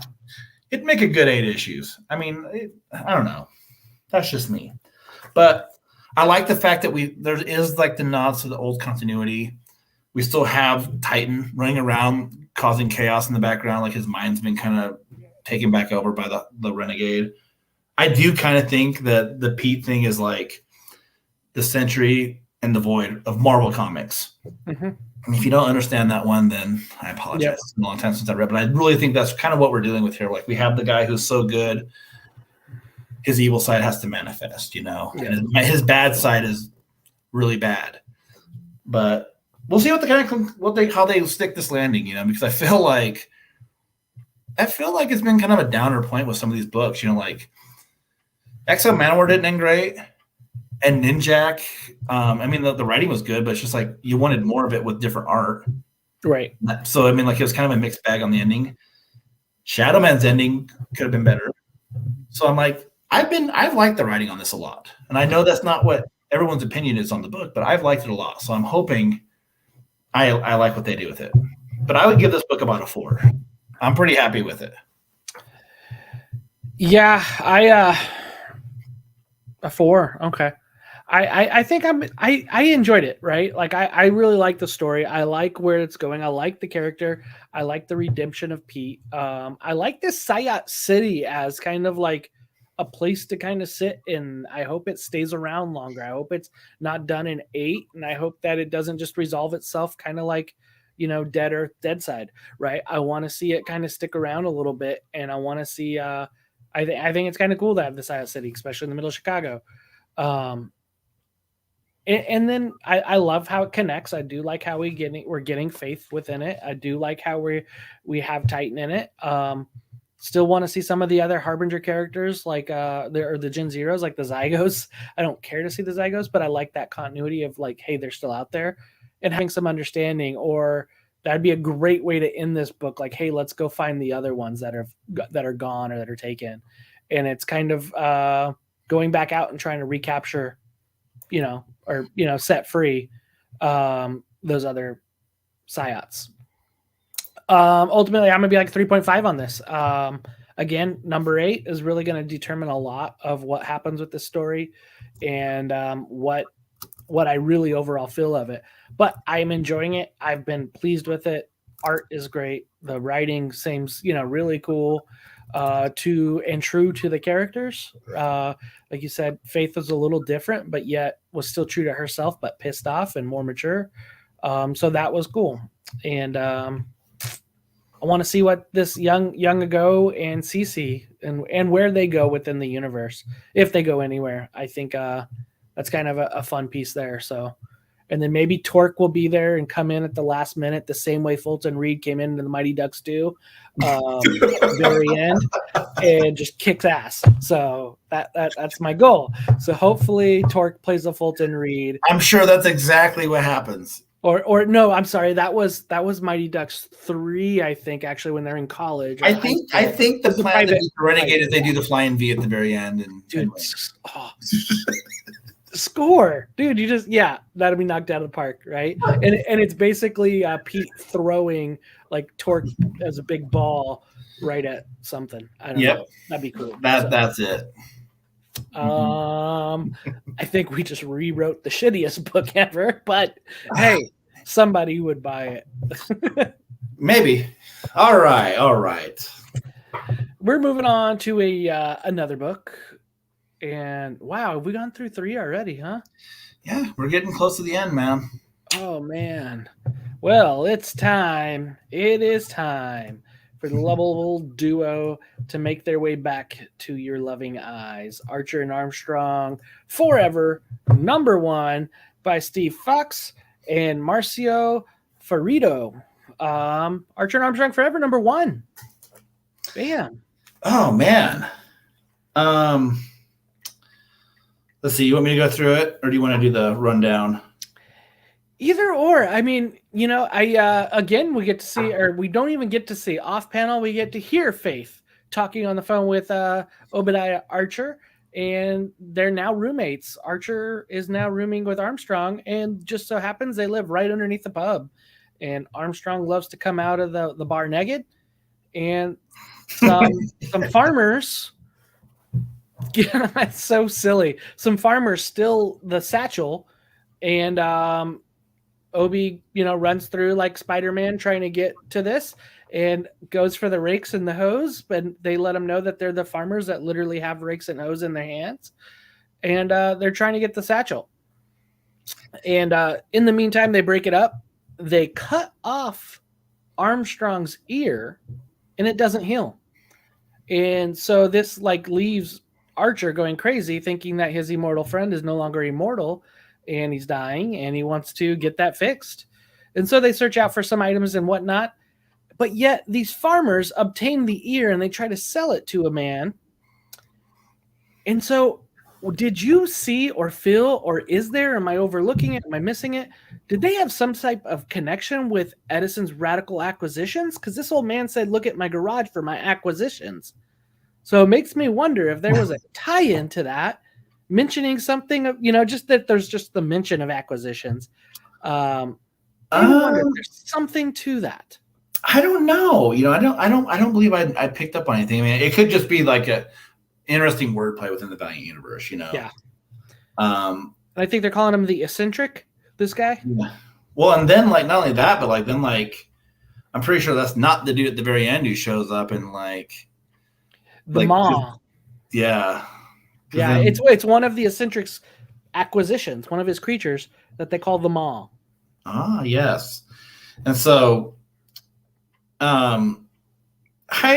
It'd make a good 8 issues. I mean, I don't know. That's just me. But I like the fact that there is like the nods to the old continuity. We still have Titan running around causing chaos in the background, like his mind's been kind of taken back over by the Renegade. I do kind of think that the Pete thing is like the Sentry and the Void of Marvel Comics. And if you don't understand that one, then I apologize. Yep. It's been a long time since I read, but I really think that's kind of what we're dealing with here. Like we have the guy who's so good, his evil side has to manifest, and his bad side is really bad. But we'll see how they stick this landing, because I feel like it's been kind of a downer point with some of these books, like XL Manowar didn't end great. And Ninjak, I mean, the writing was good, but it's just like you wanted more of it with different art. Right. So, I mean, like it was kind of a mixed bag on the ending. Shadowman's ending could have been better. So I'm like, I've liked the writing on this a lot. And I know that's not what everyone's opinion is on the book, but I've liked it a lot. So I'm hoping I like what they do with it. But I would give this book about a 4. I'm pretty happy with it. Yeah, a 4. Okay. I think I enjoyed it, right? Like I really like the story. I like where it's going. I like the character. I like the redemption of Pete. I like this Sayat City as kind of like a place to kind of sit in. I hope it stays around longer. I hope it's not done in 8, and I hope that it doesn't just resolve itself kind of like, Dead Earth, Dead Side, right? I want to see it kind of stick around a little bit, and I want to see I think it's kind of cool to have the Sayat City, especially in the middle of Chicago. And then I love how it connects. I do like how we're getting Faith within it. I do like how we have Titan in it. Still want to see some of the other Harbinger characters, like the Gen Zeros, like the Zygos. I don't care to see the Zygos, but I like that continuity of like, hey, they're still out there, and having some understanding. Or that'd be a great way to end this book. Like, hey, let's go find the other ones that are gone or that are taken, and it's kind of going back out and trying to recapture, or set free those other Sayats. Ultimately, I'm gonna be like 3.5 on this. Again, number 8 is really going to determine a lot of what happens with this story, and what I really overall feel of it. But I'm enjoying it. I've been pleased with it. Art is great. The writing seems really cool. And true to the characters. Like you said, Faith was a little different, but yet was still true to herself, but pissed off and more mature. So that was cool. And I want to see what this young ago and Cece and where they go within the universe, if they go anywhere. I think that's kind of a fun piece there. So, and then maybe Torque will be there and come in at the last minute, the same way Fulton Reed came into the Mighty Ducks 2 at the very end, and just kicks ass. So that's my goal. So hopefully Torque plays a Fulton Reed. I'm sure that's exactly what happens. Or no, I'm sorry. That was Mighty Ducks 3, I think, actually, when they're in college. I think the plan to beat the Renegade is they do the flying V at the very end. And dude, score, dude! That'll be knocked out of the park, right? And it's basically Pete throwing like Torque as a big ball right at something. I don't know. That'd be cool. That's it. I think we just rewrote the shittiest book ever, but hey, somebody would buy it. Maybe. All right. We're moving on to another book. And wow, have we gone through 3 already, huh? Yeah, we're getting close to the end, man. Oh, man. Well, it's time. It is time for the lovable duo to make their way back to your loving eyes. Archer and Armstrong, Forever, #1 by Steve Fox and Marcio Ferrito. Archer and Armstrong Forever, #1. Bam. Oh, man. Let's see. You want me to go through it, or do you want to do the rundown? Either or. I mean, again, we get to see, or we don't even get to see off panel. We get to hear Faith talking on the phone with Obadiah Archer, and they're now roommates. Archer is now rooming with Armstrong, and just so happens they live right underneath the pub. And Armstrong loves to come out of the bar naked, and some farmers. Yeah, that's so silly. Some farmers steal the satchel, and Obi, runs through like Spider-Man trying to get to this, and goes for the rakes and the hose, but they let him know that they're the farmers that literally have rakes and hose in their hands, and they're trying to get the satchel. And in the meantime, they break it up. They cut off Armstrong's ear, and it doesn't heal. And so this leaves Archer going crazy, thinking that his immortal friend is no longer immortal and he's dying, and he wants to get that fixed. And so they search out for some items and whatnot. But yet these farmers obtain the ear and they try to sell it to a man. And so did you see or feel, or is there, am I overlooking it? Am I missing it? Did they have some type of connection with Edison's radical acquisitions? Because this old man said, look at my garage for my acquisitions. So it makes me wonder if there was a tie-in to that, mentioning something of, just that there's just the mention of acquisitions. I wonder if there's something to that. I don't know. I don't believe I picked up on anything. I mean, it could just be like a interesting wordplay within the Valiant universe, Yeah. I think they're calling him the eccentric, this guy. Yeah. Well, and then not only that, but I'm pretty sure that's not the dude at the very end who shows up and the maw. Yeah. Yeah, it's one of the eccentric's acquisitions, one of his creatures that they call the maw. Ah, yes. And so the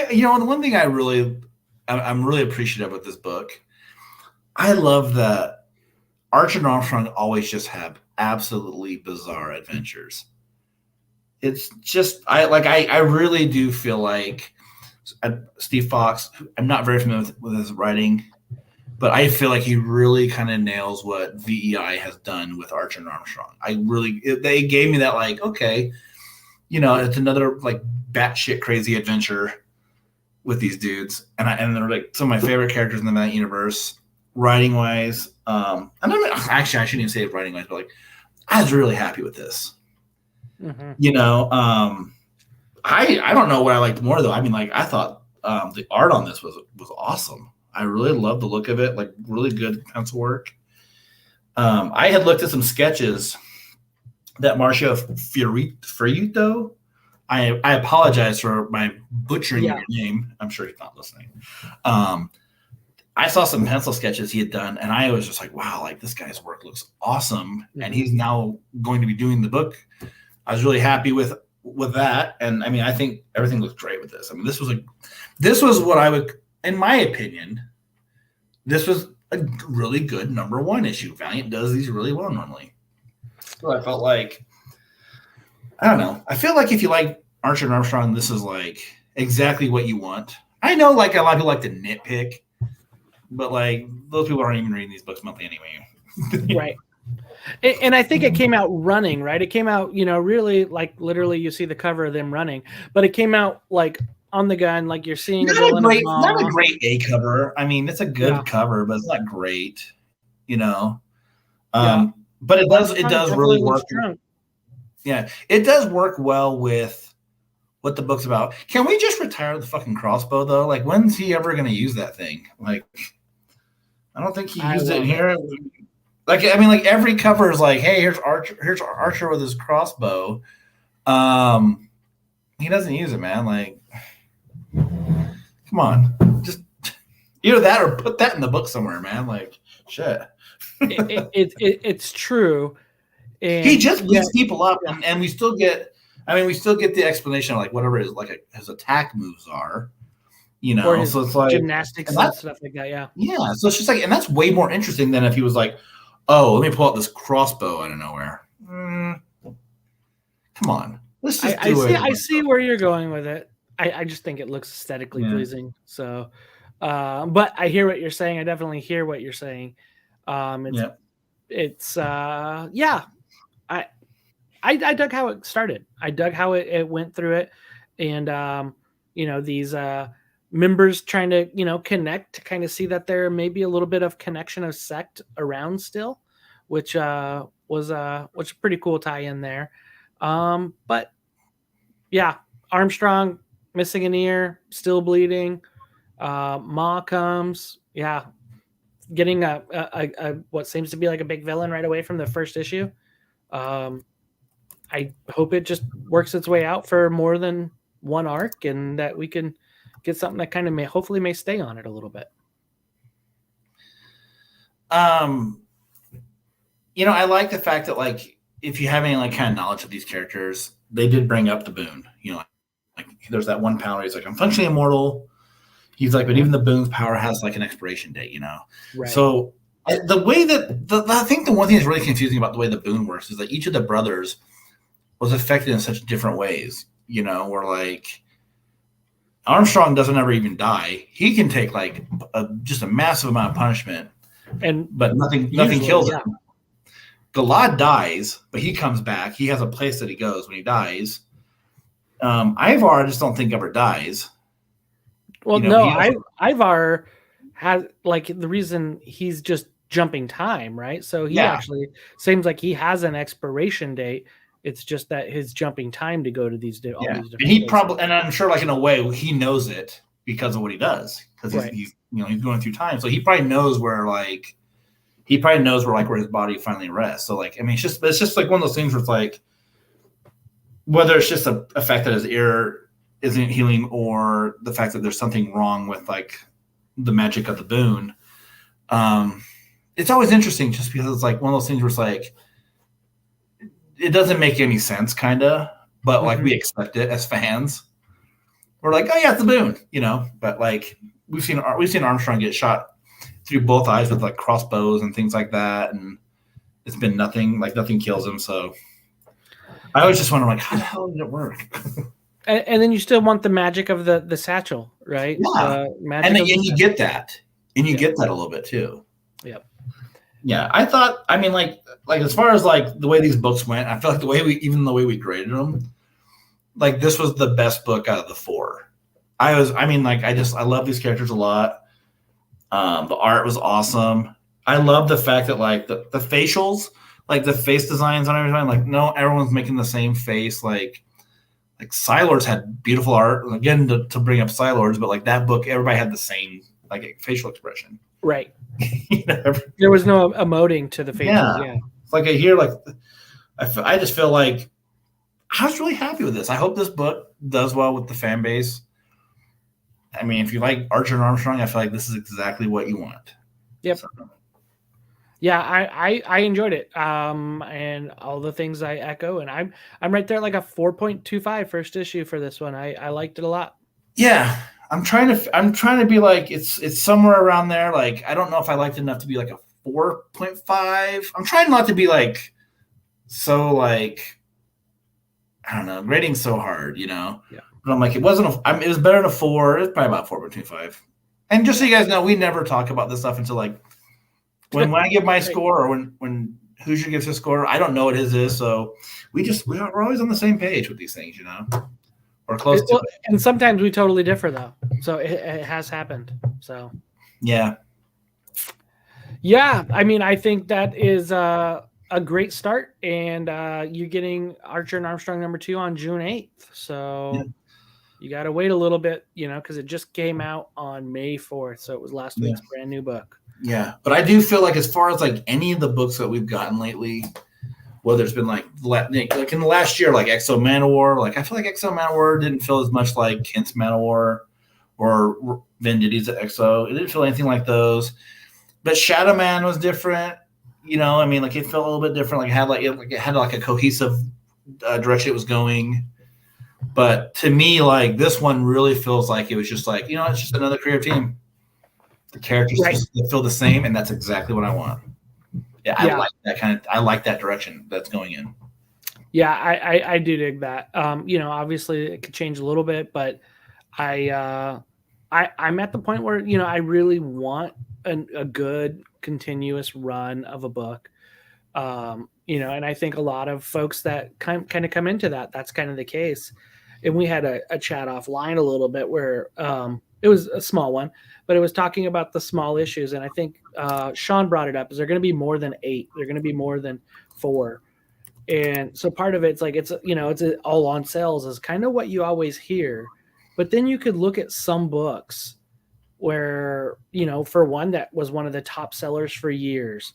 one thing I'm really appreciative of this book, I love that Archer and Armstrong always just have absolutely bizarre adventures. It's just I really do feel like Steve Fox, I'm not very familiar with his writing, but I feel like he really kind of nails what VEI has done with Archer and Armstrong. They gave me that okay, it's another batshit crazy adventure with these dudes, and they're some of my favorite characters in the Valiant universe, writing wise. And I shouldn't even say writing wise, but I was really happy with this. Mm-hmm. I don't know what I liked more though. I mean, I thought the art on this was awesome. I really loved the look of it, really good pencil work. I had looked at some sketches that Marcio Ferrito. I apologize for my butchering your name. I'm sure he's not listening. I saw some pencil sketches he had done, and I was just wow, this guy's work looks awesome. Mm-hmm. And he's now going to be doing the book. I was really happy with that. And I mean, I think everything looked great with this. I mean, this was what I would, in my opinion, this was a really good #1 issue. Valiant does these really well normally. So I felt I don't know. I feel if you like Archer and Armstrong, this is exactly what you want. I know a lot of people like to nitpick, but those people aren't even reading these books monthly anyway. Right. And I think it came out running, right? It came out, really literally you see the cover of them running, but it came out on the gun, you're seeing not a great A cover. I mean, it's a good cover, but it's not great, But it does really work. Yeah, it does work well with what the book's about. Can we just retire the fucking crossbow though? When's he ever going to use that thing? I don't think he used it here. Like, I mean, like every cover is like, hey, here's Archer with his crossbow. He doesn't use it, man. Like, come on, just either that or put that in the book somewhere, man. Like, shit. It's true. And he just beats people up, and we still get. I mean, we still get the explanation of like whatever his attack moves are, you know. Or his so it's like gymnastics and stuff like that. Yeah. Yeah. So it's just like, and that's way more interesting than if he was like, "Oh, let me pull out this crossbow out of nowhere." Come on, let's just do it. I see where you're going with it. I just think it looks aesthetically pleasing. So, but I hear what you're saying. I definitely hear what you're saying. It's I dug how it started. I dug how it went through it, and these members trying to connect to kind of see that there may be a little bit of connection of sect around still, which was a pretty cool tie in there. But yeah, Armstrong missing an ear, still bleeding. Ma comes, getting a what seems to be like a big villain right away from the first issue. I hope it just works its way out for more than one arc, and that we can get something that kind of hopefully may stay on it a little bit. I like the fact that like if you have any like kind of knowledge of these characters, they did bring up the boon. Like there's that one panel where he's like, I'm functionally immortal. He's like, but even the boon's power has like an expiration date, Right. So the way that I think the one thing that's really confusing about the way the boon works is that each of the brothers was affected in such different ways, where like Armstrong doesn't ever even die. He can take like just a massive amount of punishment, but nothing kills him. Galad dies, but he comes back. He has a place that he goes when he dies. Ivar, I just don't think ever dies. Well, Ivar has like the reason he's just jumping time, right? So he actually seems like he has an expiration date. It's just that his jumping time to go to these all these different and he places. probably, and I'm sure like in a way he knows it because of what he does, because he's going through time, so he probably knows where his body finally rests. So like, I mean, it's just like one of those things where it's like, whether it's just a fact that his ear isn't healing or the fact that there's something wrong with like the magic of the boon. It's always interesting just because it's like one of those things where it's like, it doesn't make any sense kind of, but like we accept it as fans. We're like, oh yeah, it's the boon, but like we've seen Armstrong get shot through both eyes with like crossbows and things like that. And it's been nothing kills him. So I always just wonder like, how the hell did it work? And then you still want the magic of the satchel, right? Yeah. And you get that. And you get that a little bit too. Yep. Yeah. I thought, I mean, like as far as like the way these books went, I feel like the way we graded them, like this was the best book out of the four. I love these characters a lot. The art was awesome. I love the fact that like the facials, like the face designs on everything, like no, everyone's making the same face. Like Psylords had beautiful art. Again, to bring up Psylords, but like that book, everybody had the same like facial expression. Right. There was no emoting to the faces. Yeah. It's like I hear like I just feel like I was really happy with this. I hope this book does well with the fan base. I mean, if you like Archer and Armstrong, I feel like this is exactly what you want. Yep. So. Yeah, I enjoyed it. And all the things I echo, and I'm right there like a 4.25 first issue for this one. I liked it a lot. Yeah. I'm trying to be like it's somewhere around there. Like I don't know if I liked it enough to be like a 4.5. I'm trying not to be like so like I don't know, grading so hard, Yeah. But I'm like it was better than a 4. It's probably about 4.25. And just so you guys know, we never talk about this stuff until like when I give my score or when Hoosier gives his score. I don't know what his is, so we're always on the same page with these things, Or close to it. And sometimes we totally differ, though. So it has happened. So yeah. I mean, I think that is a great start, and you're getting Archer and Armstrong #2 on June 8th. So you got to wait a little bit, because it just came out on May 4th. So it was last week's brand new book. Yeah, but I do feel like as far as like any of the books that we've gotten lately, whether it's been like in the last year, like Exo Manowar, like I feel like Exo Manowar didn't feel as much like Kent's Manowar or Venditti's Exo. It didn't feel anything like those. But Shadowman was different. You know, I mean, like it felt a little bit different. Like it had like a cohesive direction it was going. But to me, like this one really feels like it was just like, you know, it's just another creative team. The characters feel the same, and that's exactly what I want. Yeah, I like that I like that direction that's going in. Yeah, I do dig that. You know, obviously it could change a little bit, but I'm at the point where, you know, I really want a good continuous run of a book. You know, and I think a lot of folks that kind of come into that's kind of the case. And we had a chat offline a little bit where it was a small one, but it was talking about the small issues. And I think Sean brought it up. Is there going to be more than 8? They're going to be more than 4. And so part of it's like, it's, you know, it's all on sales is kind of what you always hear. But then you could look at some books where, you know, for one that was one of the top sellers for years.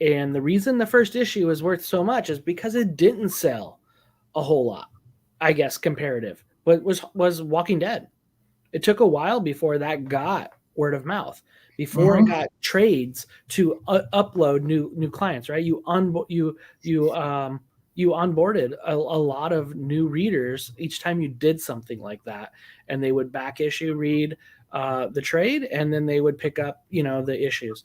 And the reason the first issue is worth so much is because it didn't sell a whole lot, I guess, comparative, but was Walking Dead. It took a while before that got word of mouth, before it got trades to upload new clients, right? You onboarded a lot of new readers each time you did something like that, and they would back issue read the trade, and then they would pick up, you know, the issues.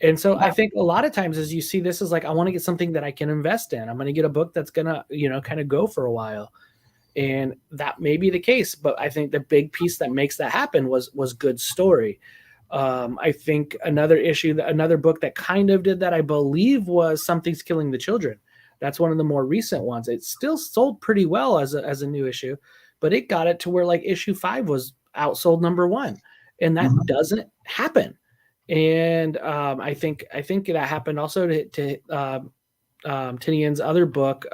And so I think a lot of times as you see this is like, I want to get something that I can invest in. I'm going to get a book that's going to, you know, kind of go for a while. And that may be the case, but I think the big piece that makes that happen was good story. I think another book that kind of did that, I believe, was Something's Killing the Children. That's one of the more recent ones. It still sold pretty well as a new issue, but it got it to where like issue 5 was outsold number 1, and that doesn't happen. And I think that happened also to Tinian's other book,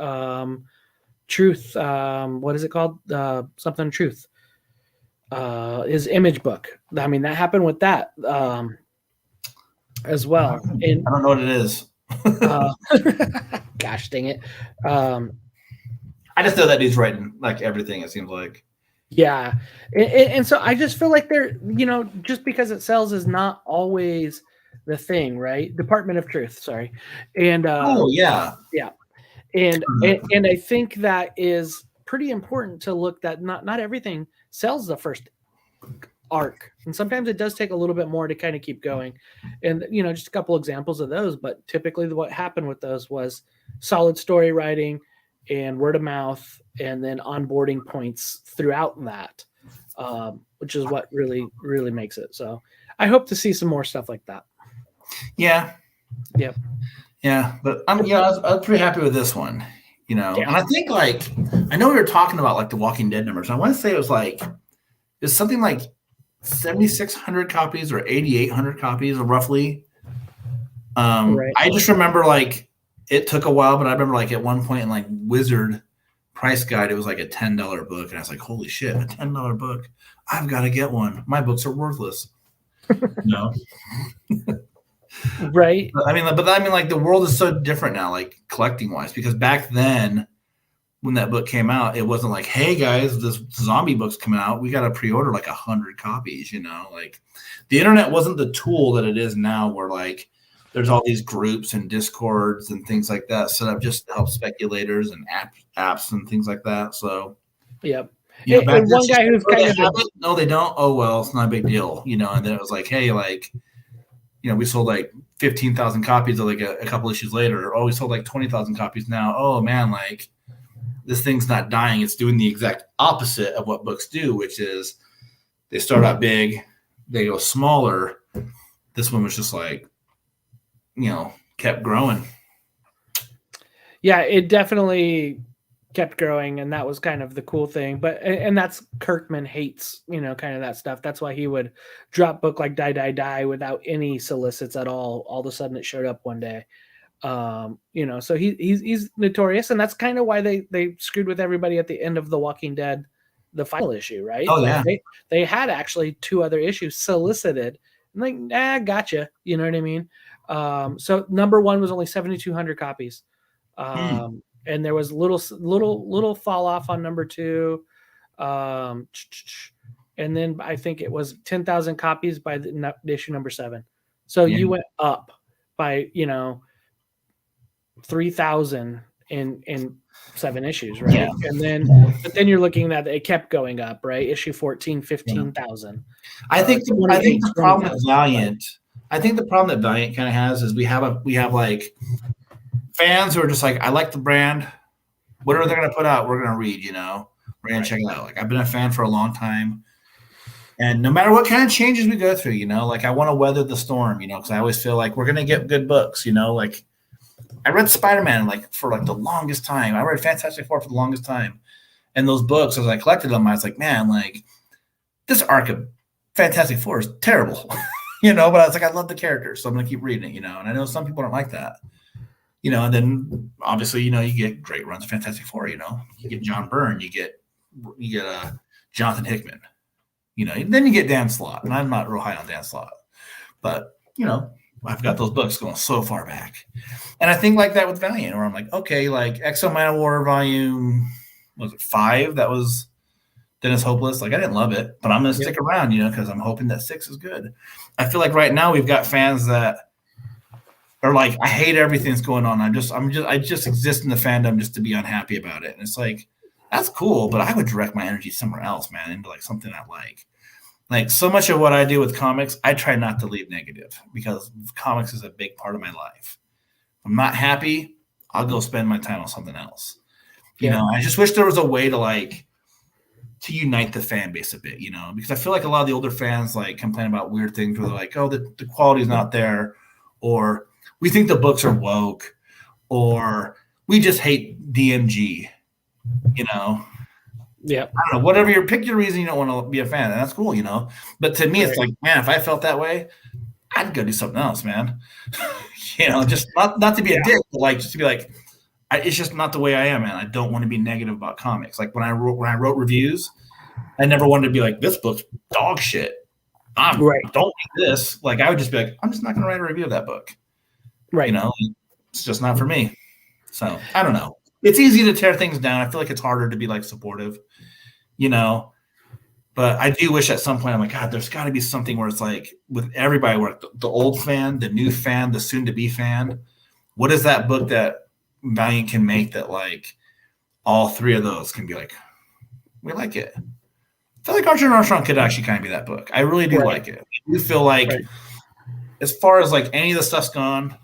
Truth. What is it called? Something Truth. His Image book. I mean, that happened with that as well. And I don't know what it is. Gosh dang it. I just know that he's writing like everything, it seems like. Yeah. And so I just feel like they're, you know, just because it sells is not always the thing, right? Department of Truth, sorry. And yeah. And I think that is pretty important to look that not everything sells the first arc. And sometimes it does take a little bit more to kind of keep going. And, you know, just a couple examples of those, but typically what happened with those was solid story writing and word of mouth, and then onboarding points throughout that, which is what really, really makes it. So I hope to see some more stuff like that. Yeah. Yep. Yeah. But I was pretty happy with this one, you know, and I think like, I know we were talking about like the Walking Dead numbers. I want to say it was something like 7,600 copies or 8,800 copies roughly. Right. I just remember like, it took a while, but I remember like at one point in like Wizard price guide, it was like a $10 book. And I was like, holy shit, a $10 book. I've got to get one. My books are worthless. No. Right. I mean, like the world is so different now, like collecting wise, because back then when that book came out, it wasn't like, hey guys, this zombie book's coming out. We got to pre-order like 100 copies, you know, like the internet wasn't the tool that it is now, where like, there's all these groups and discords and things like that set up just to help speculators and apps and things like that. So, yep. You know, and one guy who's kind of no, they don't. Oh well, it's not a big deal, you know. And then it was like, hey, like, you know, we sold like 15,000 copies of like a couple issues later. Oh, we sold like 20,000 copies now. Oh man, like this thing's not dying. It's doing the exact opposite of what books do, which is they start out big, they go smaller. This one was just like, you know, kept growing. Yeah, it definitely kept growing, and that was kind of the cool thing. But and that's Kirkman hates, you know, kind of that stuff. That's why he would drop book like Die without any solicits at all. All of a sudden, it showed up one day. You know, so he's notorious, and that's kind of why they screwed with everybody at the end of The Walking Dead, the final issue, right? Oh yeah, they had actually 2 other issues solicited I'm like, gotcha. You know what I mean? So number 1 was only 7,200 copies. And there was little fall off on number 2. And then I think it was 10,000 copies by the issue number 7. So you went up by 3,000 in 7 issues, right? Yeah. But then you're looking at it kept going up, right? Issue 14, 15,000. I think the problem with Valiant, I think the problem that Valiant kind of has is we have like fans who are just like, I like the brand. Whatever they're gonna put out, we're gonna read. We're gonna check it out. Like I've been a fan for a long time, and no matter what kind of changes we go through, like I want to weather the storm, because I always feel like we're gonna get good books, like. I read Spider-Man for the longest time. I read Fantastic Four for the longest time. And those books, as I collected them, I was like, man, this arc of Fantastic Four is terrible. But I was like, I love the characters, so I'm going to keep reading it, And I know some people don't like that. And then obviously, you get great runs of Fantastic Four, You get John Byrne, you get Jonathan Hickman. Then you get Dan Slott. And I'm not real high on Dan Slott. But, I've got those books going so far back. And I think like that with Valiant, where I'm like, okay, like Exo Man of War volume, was it 5? That was Dennis Hopeless. Like I didn't love it, but I'm going to stick around, because I'm hoping that 6 is good. I feel like right now we've got fans that are like, I hate everything that's going on. I just exist in the fandom just to be unhappy about it. And it's like, that's cool, but I would direct my energy somewhere else, man, into like something I like. Like so much of what I do with comics, I try not to leave negative because comics is a big part of my life. If I'm not happy, I'll go spend my time on something else. I just wish there was a way to unite the fan base a bit, because I feel like a lot of the older fans like complain about weird things where they're like, oh, the quality's not there, or we think the books are woke, or we just hate DMG, Yeah. I don't know, pick your reason you don't want to be a fan, and that's cool, But to me, it's like, man, if I felt that way, I'd go do something else, man. Just not to be a dick, but just to be like, it's just not the way I am, man. I don't want to be negative about comics. Like when I wrote reviews, I never wanted to be like, this book's dog shit. Don't read this. Like I would just be like, I'm just not going to write a review of that book. Right. It's just not for me. So I don't know. It's easy to tear things down. I feel like it's harder to be like supportive, but I do wish at some point I'm like, God, there's got to be something where it's like with everybody, where the old fan, the new fan, the soon to be fan, what is that book that Valiant can make that like all 3 of those can be like, we like it. I feel like Archer and Armstrong could actually kind of be that book. I really do like it. I do feel like as far as like any of the stuff's gone,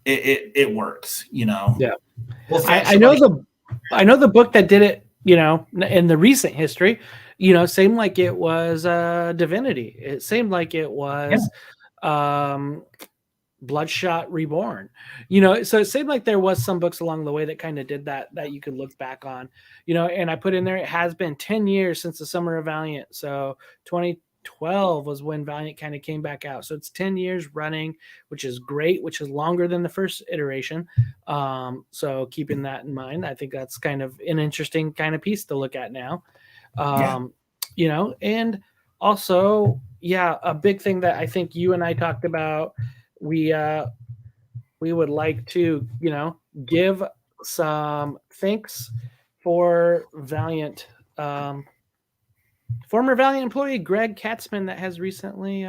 it works, Yeah. Well, I know the book that did it, in the recent history, seemed like it was Divinity. It seemed like it was Bloodshot Reborn. So it seemed like there was some books along the way that kind of did that you could look back on. And I put in there, it has been 10 years since the Summer of Valiant. So 2012 was when Valiant kind of came back out. So it's 10 years running, which is great, which is longer than the first iteration. So keeping that in mind, I think that's kind of an interesting kind of piece to look at now. And also, a big thing that I think you and I talked about, we would like to, give some thanks for Valiant, former Valiant employee Greg Katzman that has recently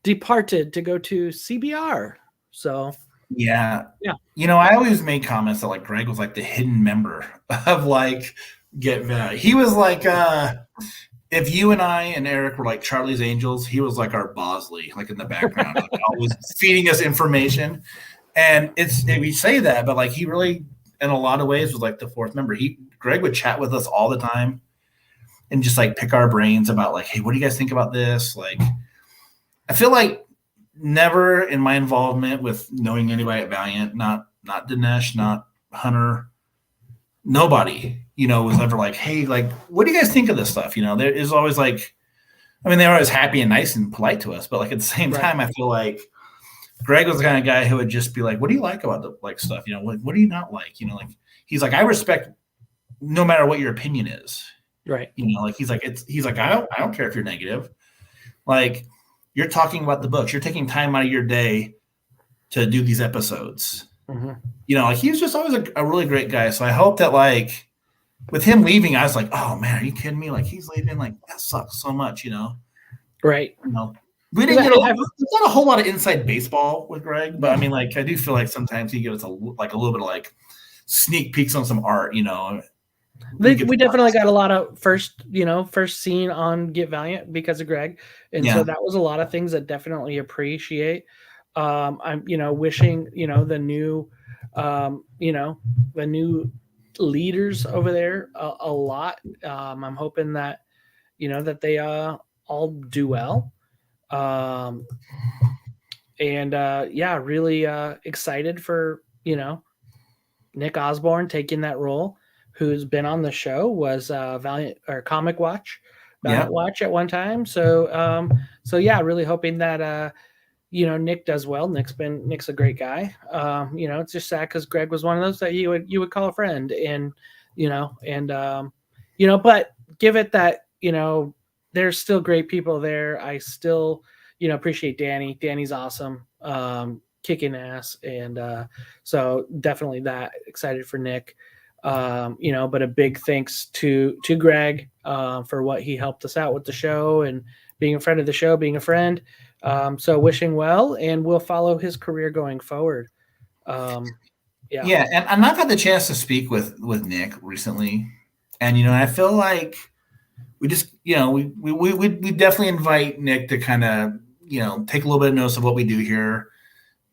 departed to go to CBR. So yeah. I always made comments that like Greg was like the hidden member of like Get Valiant. He was like if you and I and Eric were like Charlie's Angels, he was like our Bosley, like in the background, like always feeding us information. And we say that, but like he really, in a lot of ways, was like the 4th member. Greg would chat with us all the time and just like pick our brains about like, hey, what do you guys think about this? Like, I feel like never in my involvement with knowing anybody at Valiant, not Dinesh, not Hunter, nobody, was ever like, hey, like, what do you guys think of this stuff? There is always like, I mean, they're always happy and nice and polite to us, but like at the same time, I feel like Greg was the kind of guy who would just be like, what do you like about the like stuff? Like, what do you not like? Like, he's like, I respect no matter what your opinion is. Right. Like, he's like, I don't care if you're negative. Like, you're talking about the books. You're taking time out of your day to do these episodes. Mm-hmm. You know, like he was just always a really great guy. So I hope that like with him leaving, I was like, oh man, are you kidding me? Like he's leaving, like that sucks so much, you know? Right. You know, we didn't get there's not a whole lot of inside baseball with Greg, but I mean, like I do feel like sometimes he gives us a little bit of like sneak peeks on some art, you know. We definitely got a lot of first scene on Get Valiant because of Greg, and so that was a lot of things that definitely appreciate. I'm wishing the new the new leaders over there a lot. I'm hoping that that they all do well, and really excited for Nick Osborne taking that role. Who's been on the show was Valiant or Comic Watch, Valiant Watch at one time. So really hoping that Nick does well. Nick's a great guy. It's just sad because Greg was one of those that you would call a friend, and but give it that there's still great people there. I still appreciate Danny. Danny's awesome, kicking ass, and so definitely that excited for Nick. But a big thanks to Greg for what he helped us out with the show and being a friend of the show, being a friend. So wishing well, and we'll follow his career going forward. And I've had the chance to speak with Nick recently, and I feel like we just we definitely invite Nick to kind of take a little bit of notice of what we do here.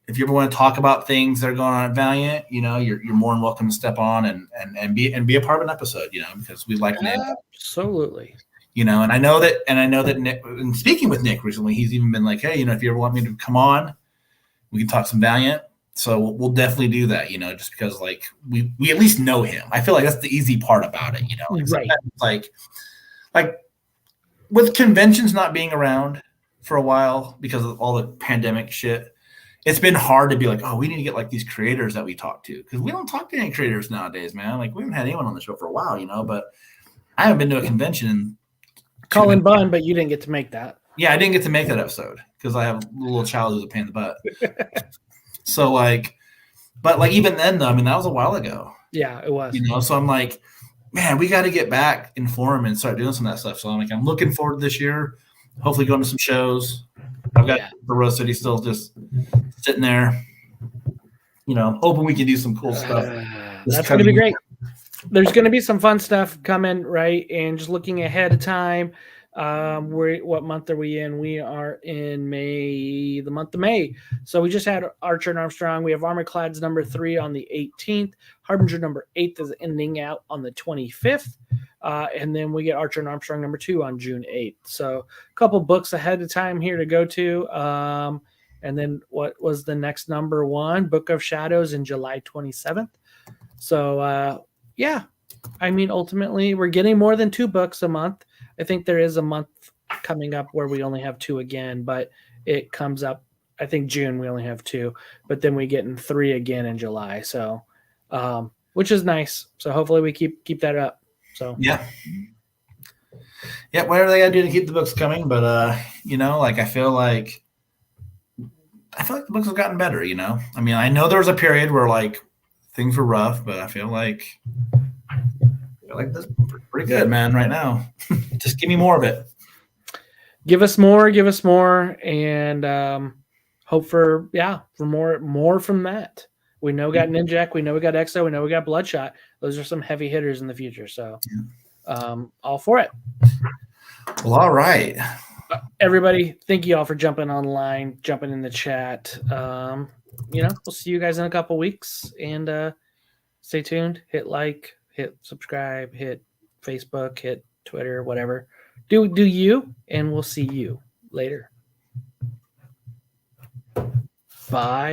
If you ever want to talk about things that are going on at Valiant, you're more than welcome to step on and be a part of an episode, because we like Nick. Absolutely. And I know that Nick, and speaking with Nick recently, he's even been like, hey, if you ever want me to come on, we can talk some Valiant. So we'll definitely do that, just because like we at least know him. I feel like that's the easy part about it, Right. Like with conventions not being around for a while because of all the pandemic shit, it's been hard to be like, oh, we need to get like these creators that we talk to, because we don't talk to any creators nowadays, man. Like we haven't had anyone on the show for a while, but I haven't been to a convention. Colin Bunn, but you didn't get to make that. Yeah, I didn't get to make that episode because I have a little child who's a pain in the butt. So but even then though, I mean, that was a while ago. Yeah, it was. So I'm like, man, we got to get back in form and start doing some of that stuff. So I'm looking forward to this year. Hopefully going to some shows. I've got the Rose City still just sitting there, hoping we can do some cool stuff. That's going to be great. There's going to be some fun stuff coming, right? And just looking ahead of time, what month are we in? We are in May, the month of May. So we just had Archer and Armstrong. We have Armorclads number 3 on the 18th. Harbinger number 8 is ending out on the 25th. And then we get Archer and Armstrong number 2 on June 8th. So a couple books ahead of time here to go to. And then what was the next number 1? Book of Shadows in July 27th. So, I mean, ultimately, we're getting more than 2 books a month. I think there is a month coming up where we only have 2 again, but it comes up, I think June we only have 2, but then we get in 3 again in July. So, which is nice. So hopefully we keep that up. So whatever they gotta do to keep the books coming. But I feel like the books have gotten better. I mean, I know there was a period where like things were rough, but I feel like this is pretty good, man. Right now, just give me more of it. Give us more, and hope for more from that. We know we got Ninjak, we know we got Exo, we know we got Bloodshot. Those are some heavy hitters in the future. So, all for it. Well, all right. Everybody, thank you all for jumping online, jumping in the chat. We'll see you guys in a couple weeks, and stay tuned. Hit like, hit subscribe, hit Facebook, hit Twitter, whatever. Do you, and we'll see you later. Bye.